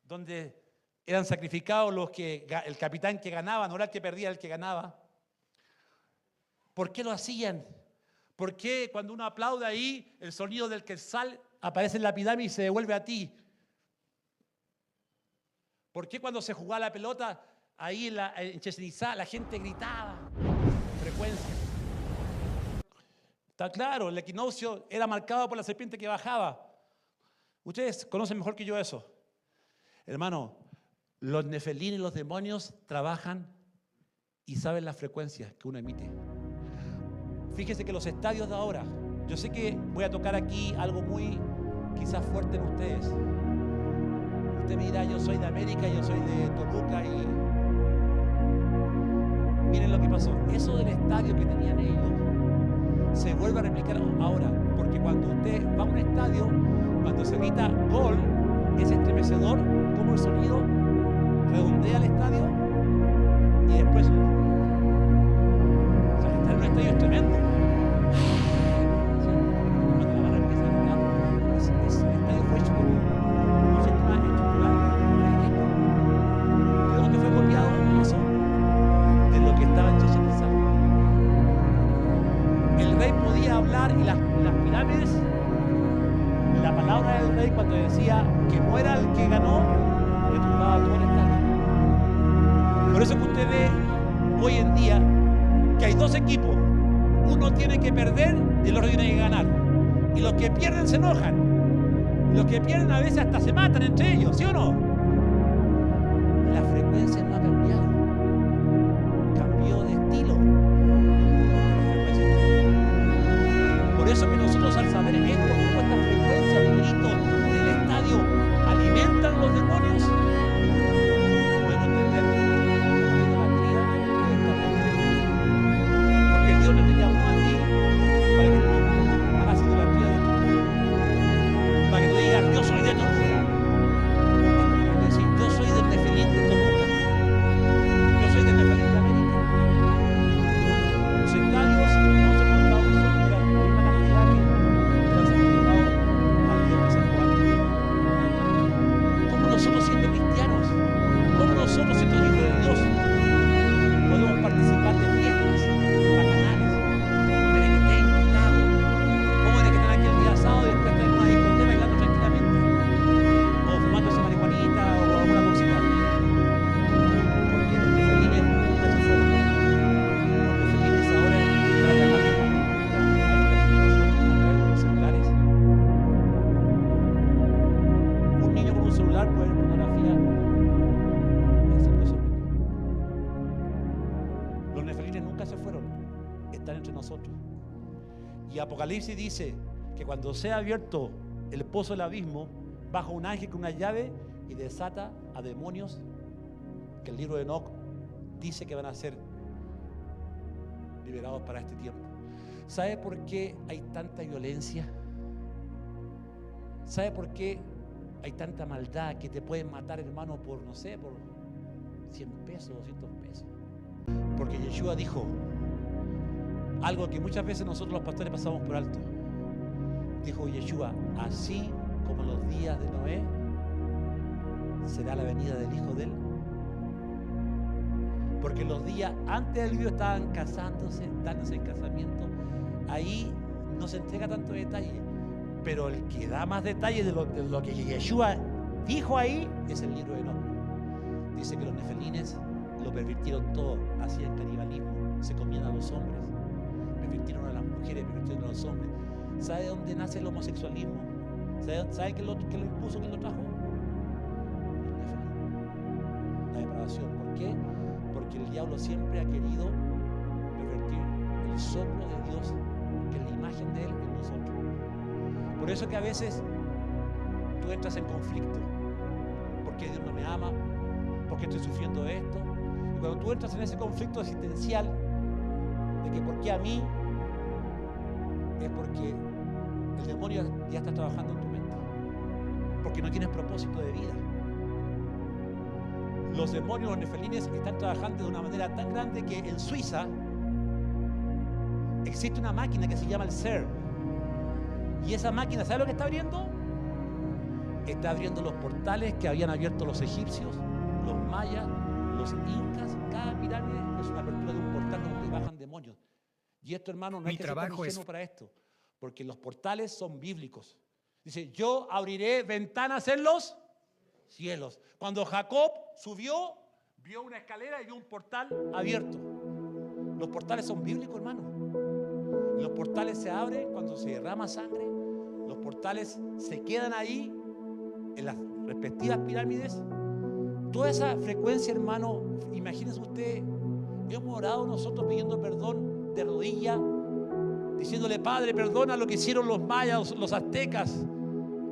donde eran sacrificados el capitán que ganaba, no era el que perdía, el que ganaba. ¿Por qué lo hacían? ¿Por qué cuando uno aplaude ahí, el sonido del quetzal aparece en la pirámide y se devuelve a ti? ¿Por qué cuando se jugaba la pelota ahí en Chichén Itzá la gente gritaba? Frecuencia. Está claro, el equinoccio era marcado por la serpiente que bajaba. Ustedes conocen mejor que yo eso. Hermano, los nefelín y los demonios trabajan y saben las frecuencias que uno emite. Fíjese que los estadios de ahora, yo sé que voy a tocar aquí algo muy quizás fuerte en ustedes. Usted me dirá, yo soy de América, yo soy de Toluca y miren lo que pasó. Eso del estadio que tenían ellos se vuelve a replicar ahora, porque cuando usted va a un estadio, cuando se grita gol, es estremecedor como el sonido redondea el estadio y después, o sea, estar en un estadio es tremendo. Cuando la bala empieza a gritar, el estadio fue hecho por un sistema estructural del equipo. ¿De dónde fue copiado eso? De lo que estaba en Chichén Itzá. El rey podía hablar y las pirámides, la palabra del rey cuando decía que muera el que ganó, retumbaba todo el estadio. Por eso que usted ve hoy en día que hay dos equipos. Uno tiene que perder y el otro tiene que ganar. Y los que pierden se enojan. Y los que pierden a veces hasta se matan entre ellos, ¿sí o no? La frecuencia no ha cambiado. eso que nosotros al saber esto, como esta frecuencia de gritos del estadio alimentan los demonios, podemos entender que la idolatría es porque Dios no te llamó a ti para que tú hagas idolatría de tu vida, para que tú digas, yo soy de Toluca. Es decir, yo soy del Nefelín de Toluca, yo soy del Nefelín de América. Los estadios no se montaron sobre la misma cantidad que se han sacrificado al Dios de San Juan. ¿Cómo nosotros siendo cristianos, cómo nosotros siendo hijos de Dios, podemos participar de fiestas bacanales, merenguetén, trago, jóvenes que están aquí el día sábado y después están en una discoteca bailando tranquilamente, o fumándose marihuanita o alguna cosita? Porque los nefelines nunca se fueron. Los nefelines ahora están atacando a los celulares. Un niño con un celular puede ver pornografía en 5 segundos. Los nefelines nunca se fueron, están entre nosotros. Y Apocalipsis dice que cuando sea abierto el pozo del abismo, baja un ángel con una llave y desata a demonios que el libro de Enoc dice que van a ser liberados para este tiempo. ¿Sabe por qué hay tanta violencia? ¿Sabe por qué hay tanta maldad que te pueden matar, hermano, por, no sé, por 100 pesos, 200 pesos? Porque Yeshua dijo algo que muchas veces nosotros los pastores pasamos por alto. Dijo Yeshua, así como los días de Noé, será la venida del Hijo de él. Porque los días antes del video estaban casándose, dándose en casamiento. Ahí no se entrega tanto detalle, pero el que da más detalle de lo que Yeshua dijo ahí es el libro de Enoc. Dice que los nefelines lo pervirtieron todo, hacían canibalismo, se comían a los hombres, pervirtieron a las mujeres, pervirtieron a los hombres. ¿Sabe de dónde nace el homosexualismo? ¿Sabe qué lo impuso, quién lo trajo? Los nefelines. La depravación. ¿Por qué? Porque el diablo siempre ha querido pervertir el soplo de Dios, que es la imagen de Él en nosotros. Por eso que a veces tú entras en conflicto. ¿Por qué Dios no me ama? ¿Por qué estoy sufriendo esto? Y cuando tú entras en ese conflicto existencial de que ¿por qué a mí? Es porque el demonio ya está trabajando en tu mente, porque no tienes propósito de vida. Los demonios, los nefelines, están trabajando de una manera tan grande que en Suiza existe una máquina que se llama el SER. Y esa máquina, ¿sabe lo que está abriendo? Está abriendo los portales que habían abierto los egipcios, los mayas, los incas. Cada pirámide es una apertura de un portal donde bajan demonios. Y esto, hermano, no es que sea tan ingenuo para esto, porque los portales son bíblicos. Dice, yo abriré ventanas en los cielos. Cuando Jacob subió, vio una escalera y vio un portal abierto. Los portales son bíblicos, hermano. Y los portales se abren cuando se derrama sangre. Los portales se quedan ahí en las respectivas pirámides. Toda esa frecuencia, hermano, imagínense usted, hemos orado nosotros pidiendo perdón de rodillas, diciéndole, Padre, perdona lo que hicieron los mayas, los aztecas,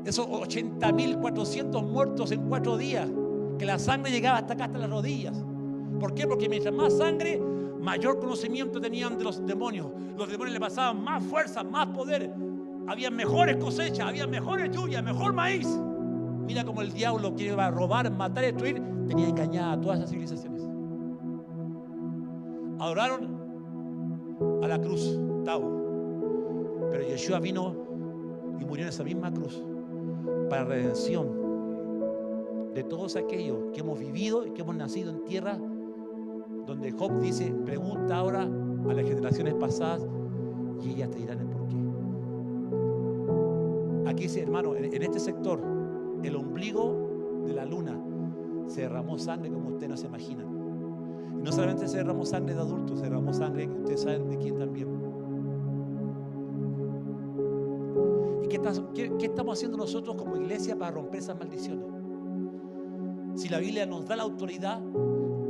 esos 80.400 muertos en 4 días, que la sangre llegaba hasta acá, hasta las rodillas. ¿Por qué? Porque mientras más sangre, mayor conocimiento tenían de los demonios. Los demonios le pasaban más fuerza, más poder. Había mejores cosechas, había mejores lluvias, mejor maíz. Mira cómo el diablo que iba a robar, matar y destruir, tenía engañada a todas esas civilizaciones. Adoraron a la cruz, Tau. Pero Yeshua vino y murió en esa misma cruz para redención de todos aquellos que hemos vivido y que hemos nacido en tierra donde Job dice, pregunta ahora a las generaciones pasadas y ellas te dirán el porqué. Aquí dice, hermano, en este sector, el ombligo de la luna se derramó sangre como ustedes no se imaginan. Y no solamente se derramó sangre de adultos, se derramó sangre que ustedes saben de quién también. ¿Y qué estamos haciendo nosotros como iglesia para romper esas maldiciones? Si la Biblia nos da la autoridad,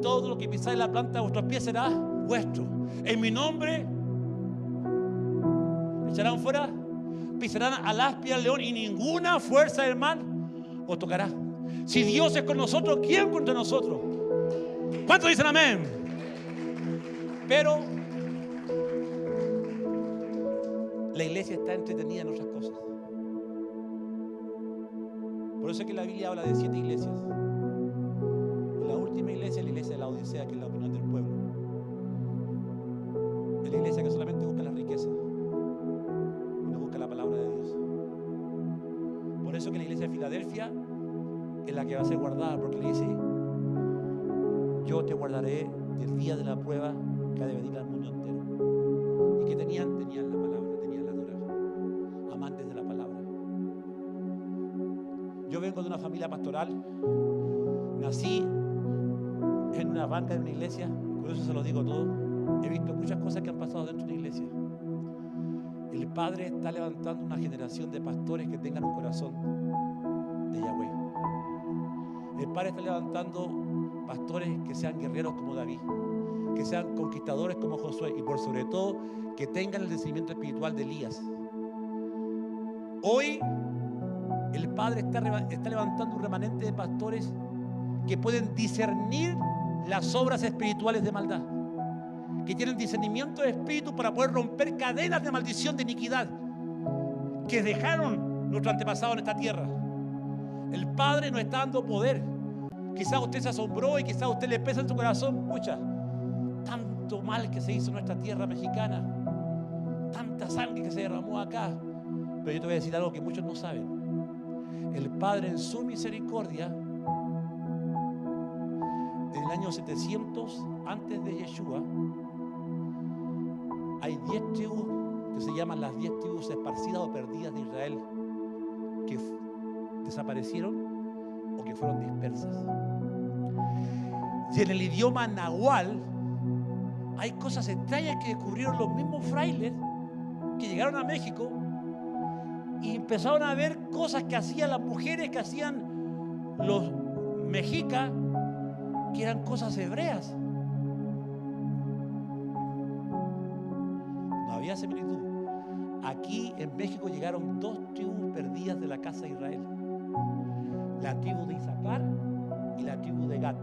todo lo que pisáis en la planta de vuestros pies será vuestro. En mi nombre echarán fuera pisarán al áspid y al león, y ninguna fuerza del mal os tocará. Si Dios es con nosotros, ¿quién contra nosotros? ¿Cuántos dicen amén? Pero la iglesia está entretenida en otras cosas. Por eso es que la Biblia habla de 7 iglesias. La última iglesia es la iglesia de la Odisea, que es la opinión del pueblo. Es la iglesia que solamente busca la riqueza y no busca la palabra de Dios. Por eso que la iglesia de Filadelfia es la que va a ser guardada, porque le dice: yo te guardaré del día de la prueba que ha de venir al mundo entero. ¿Y qué tenían? Tenían la palabra, tenían la Torá, amantes de la palabra. Yo vengo de una familia pastoral, nací en una banca de una iglesia, por eso se lo digo todo. He visto muchas cosas que han pasado dentro de una iglesia. El Padre está levantando una generación de pastores que tengan un corazón de Yahweh. El Padre está levantando pastores que sean guerreros como David, que sean conquistadores como Josué, y por sobre todo que tengan el discernimiento espiritual de Elías. Hoy el Padre está levantando un remanente de pastores que pueden discernir las obras espirituales de maldad, que tienen discernimiento de espíritu para poder romper cadenas de maldición, de iniquidad que dejaron nuestros antepasados en esta tierra. El Padre nos está dando poder. Quizás usted se asombró y quizás a usted le pesa en su corazón: pucha, tanto mal que se hizo en nuestra tierra mexicana, tanta sangre que se derramó acá. Pero yo te voy a decir algo que muchos no saben. El Padre, en su misericordia, en el año 700 antes de Yeshua, hay 10 tribus que se llaman las 10 tribus esparcidas o perdidas de Israel, que desaparecieron o que fueron dispersas. Si en el idioma nahual hay cosas extrañas que descubrieron los mismos frailes que llegaron a México y empezaron a ver cosas que hacían las mujeres, que hacían los mexicas, que eran cosas hebreas. No había similitud. Aquí en México llegaron 2 tribus perdidas de la casa de Israel: la tribu de Isaacar y la tribu de Gad.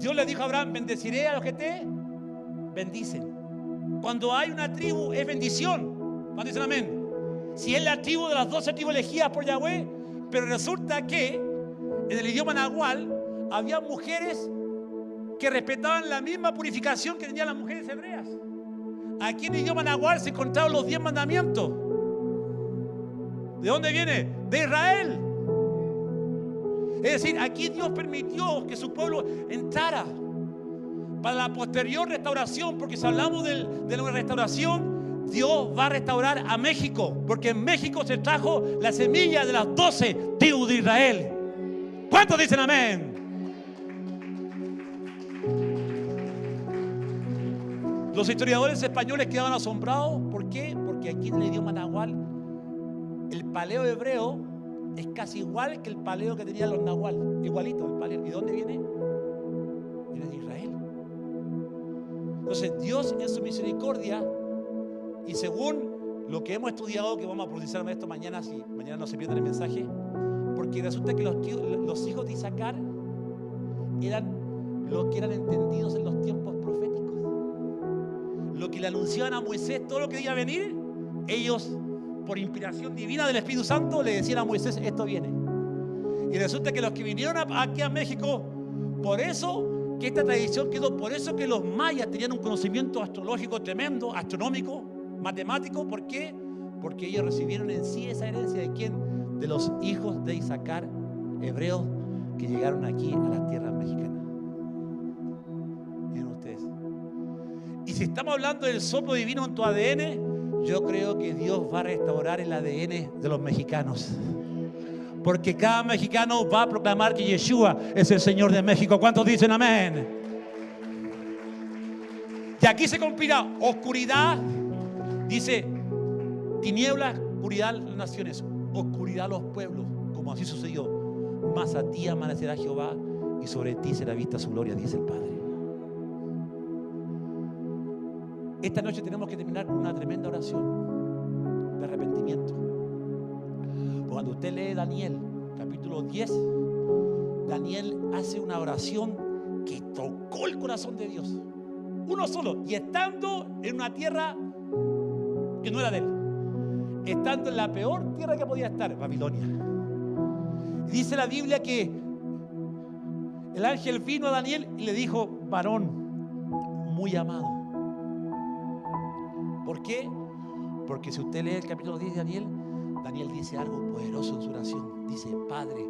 Dios le dijo a Abraham: bendeciré a los que te bendicen. Cuando hay una tribu es bendición. ¿Cuántos dicen amén? Si es la tribu de las 12 tribus elegidas por Yahweh, pero resulta que en el idioma nahual había mujeres que respetaban la misma purificación que tenían las mujeres hebreas. Aquí en el idioma nahual se encontraron los 10 mandamientos. ¿De dónde viene? De Israel. Es decir, aquí Dios permitió que su pueblo entrara para la posterior restauración, porque si hablamos de la restauración, Dios va a restaurar a México, porque en México se trajo la semilla de las 12 tribus de Israel. ¿Cuántos dicen amén? Los historiadores españoles quedaban asombrados. ¿Por qué? Porque aquí en el idioma nahual el paleo hebreo es casi igual que el paleo que tenían los nahual. Igualito el paleo. ¿Y de dónde viene? Viene de Israel. Entonces Dios, en su misericordia, y según lo que hemos estudiado, que vamos a profundizar en esto mañana, si mañana no se pierdan el mensaje, porque resulta que los hijos de Isaacar eran los que eran entendidos en los tiempos proféticos. Lo que le anunciaban a Moisés, todo lo que iba a venir, ellos, por inspiración divina del Espíritu Santo, le decían a Moisés: esto viene. Y resulta que los que vinieron aquí a México, por eso que esta tradición quedó, por eso que los mayas tenían un conocimiento astrológico tremendo, astronómico, matemático. ¿Por qué? Porque ellos recibieron en sí esa herencia ¿de quién? De los hijos de Isaacar, hebreos, que llegaron aquí a las tierras mexicanas. Miren ustedes. Y si estamos hablando del soplo divino en tu ADN, yo creo que Dios va a restaurar el ADN de los mexicanos. Porque cada mexicano va a proclamar que Yeshua es el Señor de México. ¿Cuántos dicen amén? Y aquí se compila oscuridad, dice tinieblas, oscuridad las naciones, oscuridad los pueblos, como así sucedió. Mas a ti amanecerá Jehová y sobre ti será vista su gloria, dice el Padre. Esta noche tenemos que terminar con una tremenda oración de arrepentimiento. Cuando usted lee Daniel, capítulo 10, Daniel hace una oración que tocó el corazón de Dios. Uno solo, y estando en una tierra que no era de él, estando en la peor tierra que podía estar, Babilonia. Y dice la Biblia que el ángel vino a Daniel y le dijo: varón muy amado. ¿Por qué? Porque si usted lee el capítulo 10 de Daniel, Daniel dice algo poderoso en su oración. Dice: Padre,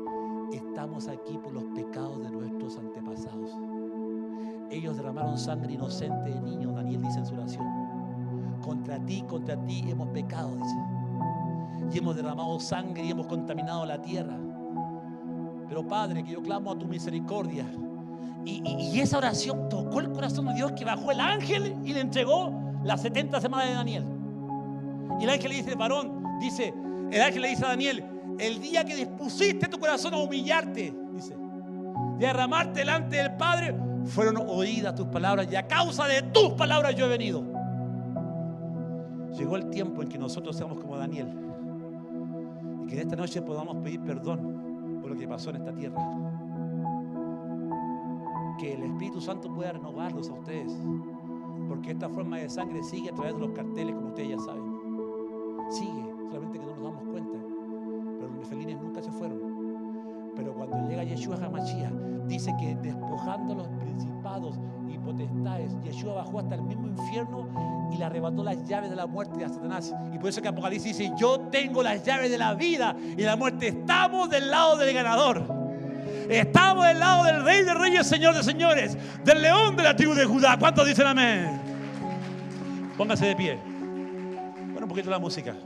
estamos aquí por los pecados de nuestros antepasados. Ellos derramaron sangre inocente de niños. Daniel dice en su oración: contra ti hemos pecado, dice, y hemos derramado sangre y hemos contaminado la tierra. Pero Padre, que yo clamo a tu misericordia. Y esa oración tocó el corazón de Dios, que bajó el ángel y le entregó las 70 semanas de Daniel. Y el ángel le dice: varón, dice, el ángel le dice a Daniel: el día que dispusiste tu corazón a humillarte, dice, de derramarte delante del Padre, fueron oídas tus palabras, y a causa de tus palabras yo he venido. Llegó el tiempo en que nosotros seamos como Daniel, y que en esta noche podamos pedir perdón por lo que pasó en esta tierra. Que el Espíritu Santo pueda renovarlos a ustedes, porque esta forma de sangre sigue a través de los carteles, como ustedes ya saben. Sigue, solamente que no nos damos cuenta. Pero los nefelines nunca se fueron. Pero cuando llega Yeshua HaMashiach, dice que despojando los principados y potestades, Yeshua bajó hasta el mismo infierno y le arrebató las llaves de la muerte a Satanás. Y por eso que Apocalipsis dice: yo tengo las llaves de la vida y de la muerte. Estamos del lado del ganador. Estamos del lado del Rey de Reyes, Señor de Señores, del León de la tribu de Judá. ¿Cuántos dicen amén? Pónganse de pie. Bueno, un poquito la música.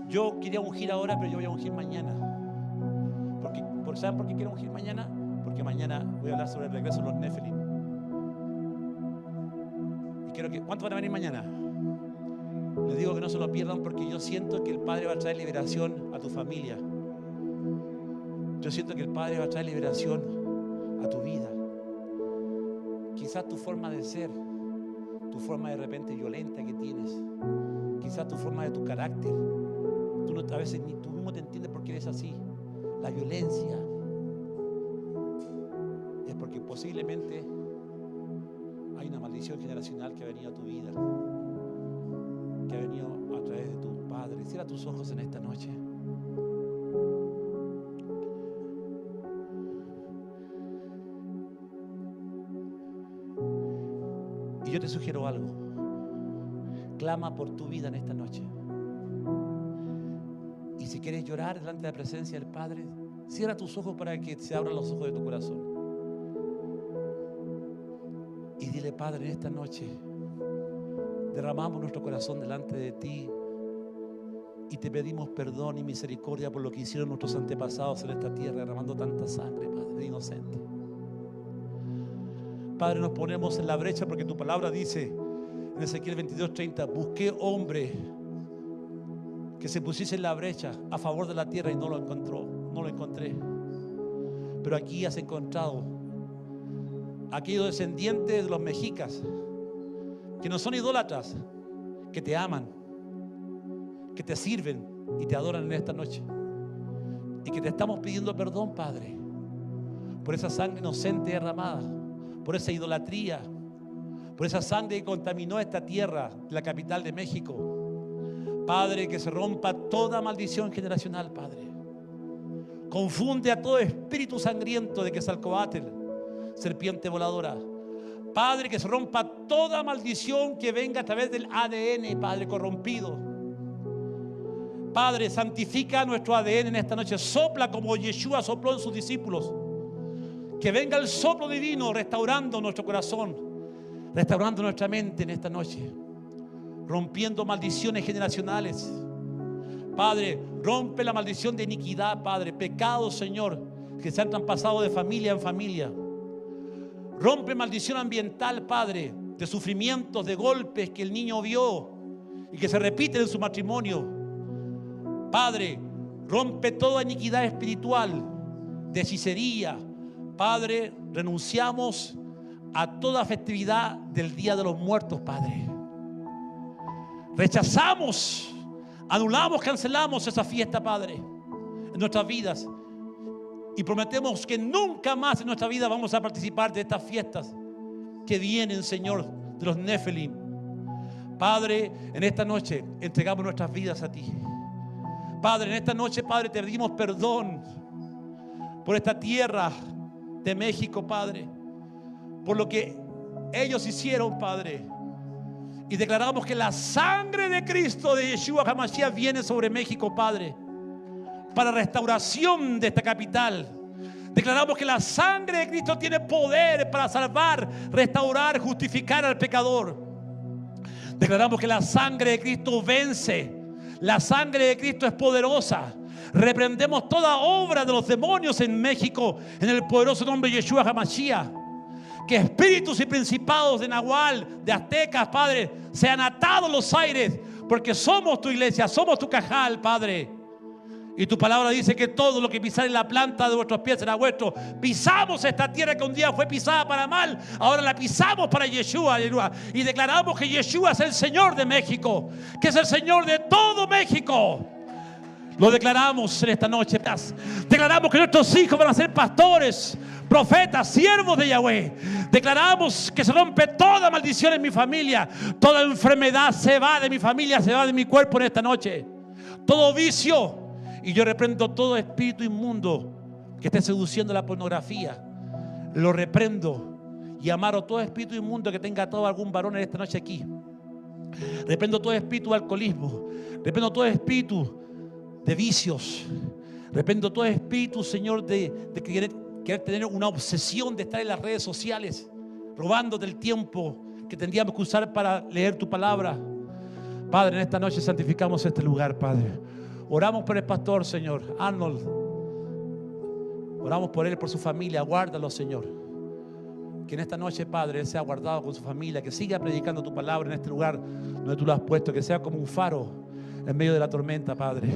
Yo quería ungir ahora, pero yo voy a ungir mañana. ¿Saben por qué quiero ungir mañana? Porque mañana voy a hablar sobre el regreso de los Nefelim. Y quiero que, ¿cuántos van a venir mañana? Les digo que no se lo pierdan, porque yo siento que el Padre va a traer liberación a tu familia. Yo siento que el Padre va a traer liberación a tu vida. Quizás tu forma de ser, tu forma de repente violenta que tienes, quizás tu forma de tu carácter, tú no, a veces ni tú mismo te entiendes por qué eres así. La violencia es porque posiblemente hay una maldición generacional que ha venido a tu vida, que ha venido a través de tu padre. Cierra tus ojos en esta noche. Y yo te sugiero algo: clama por tu vida en esta noche. Y si quieres llorar delante de la presencia del Padre, cierra tus ojos para que se abran los ojos de tu corazón. Y dile: Padre, en esta noche derramamos nuestro corazón delante de ti y te pedimos perdón y misericordia por lo que hicieron nuestros antepasados en esta tierra, derramando tanta sangre, Padre, inocente. Padre, nos ponemos en la brecha porque tu palabra dice en Ezequiel 22:30: busqué hombre que se pusiese en la brecha a favor de la tierra y no lo encontré. Pero aquí has encontrado aquellos descendientes de los mexicas que no son idólatras, que te aman, que te sirven y te adoran en esta noche, y que te estamos pidiendo perdón, Padre, por esa sangre inocente derramada, por esa idolatría, por esa sangre que contaminó esta tierra, la capital de México. Padre, que se rompa toda maldición generacional, Padre. Confunde a todo espíritu sangriento de Quetzalcóatl, serpiente voladora. Padre, que se rompa toda maldición que venga a través del ADN, Padre, corrompido. Padre, santifica nuestro ADN en esta noche. Sopla como Yeshua sopló en sus discípulos. Que venga el soplo divino restaurando nuestro corazón, restaurando nuestra mente en esta noche, rompiendo maldiciones generacionales. Padre, rompe la maldición de iniquidad, Padre, pecados, Señor, que se han traspasado de familia en familia. Rompe maldición ambiental, Padre, de sufrimientos, de golpes que el niño vio y que se repiten en su matrimonio. Padre, rompe toda iniquidad espiritual, de hechicería. Padre, renunciamos a toda festividad del Día de los Muertos, Padre. Rechazamos, anulamos, cancelamos esa fiesta, Padre, en nuestras vidas. Y prometemos que nunca más en nuestra vida vamos a participar de estas fiestas que vienen, Señor, de los Nefilim. Padre, en esta noche entregamos nuestras vidas a ti. Padre, en esta noche, Padre, te pedimos perdón por esta tierra de México, Padre, por lo que ellos hicieron, Padre. Y declaramos que la sangre de Cristo, de Yeshua HaMashiach, viene sobre México, Padre, para restauración de esta capital. Declaramos que la sangre de Cristo tiene poder para salvar, restaurar, justificar al pecador. Declaramos que la sangre de Cristo vence. La sangre de Cristo es poderosa. Reprendemos toda obra de los demonios en México en el poderoso nombre de Yeshua HaMashiach. Que espíritus y principados de Nahual, de aztecas, Padre, sean atados los aires, porque somos tu iglesia, somos tu cajal, Padre. Y tu palabra dice que todo lo que pisar en la planta de vuestros pies será vuestro. Pisamos esta tierra que un día fue pisada para mal, ahora la pisamos para Yeshua. Y declaramos que Yeshua es el Señor de México, que es el Señor de todo México. Lo declaramos en esta noche. Declaramos que nuestros hijos van a ser pastores, profetas, siervos de Yahweh. Declaramos que se rompe toda maldición en mi familia. Toda enfermedad se va de mi familia, se va de mi cuerpo en esta noche. Todo vicio. Y yo reprendo todo espíritu inmundo que esté seduciendo la pornografía. Lo reprendo y amaro todo espíritu inmundo que tenga todo algún varón en esta noche aquí. Reprendo todo espíritu de alcoholismo. Reprendo todo espíritu de vicios. Reprendo todo espíritu, Señor, de querer tener una obsesión de estar en las redes sociales, robándote el tiempo que tendríamos que usar para leer tu palabra. Padre, en esta noche santificamos este lugar, Padre. Oramos por el pastor, Señor, Arnold. Oramos por él, por su familia. Guárdalo, Señor. Que en esta noche, Padre, él sea guardado con su familia. Que siga predicando tu palabra en este lugar donde tú lo has puesto. Que sea como un faro en medio de la tormenta, Padre.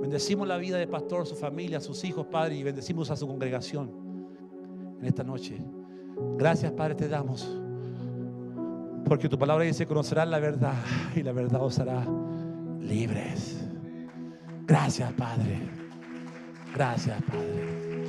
Bendecimos la vida del pastor, su familia, sus hijos, Padre. Y bendecimos a su congregación en esta noche. Gracias, Padre, te damos. Porque tu palabra dice: conocerán la verdad y la verdad os hará libres. Gracias, Padre. Gracias, Padre.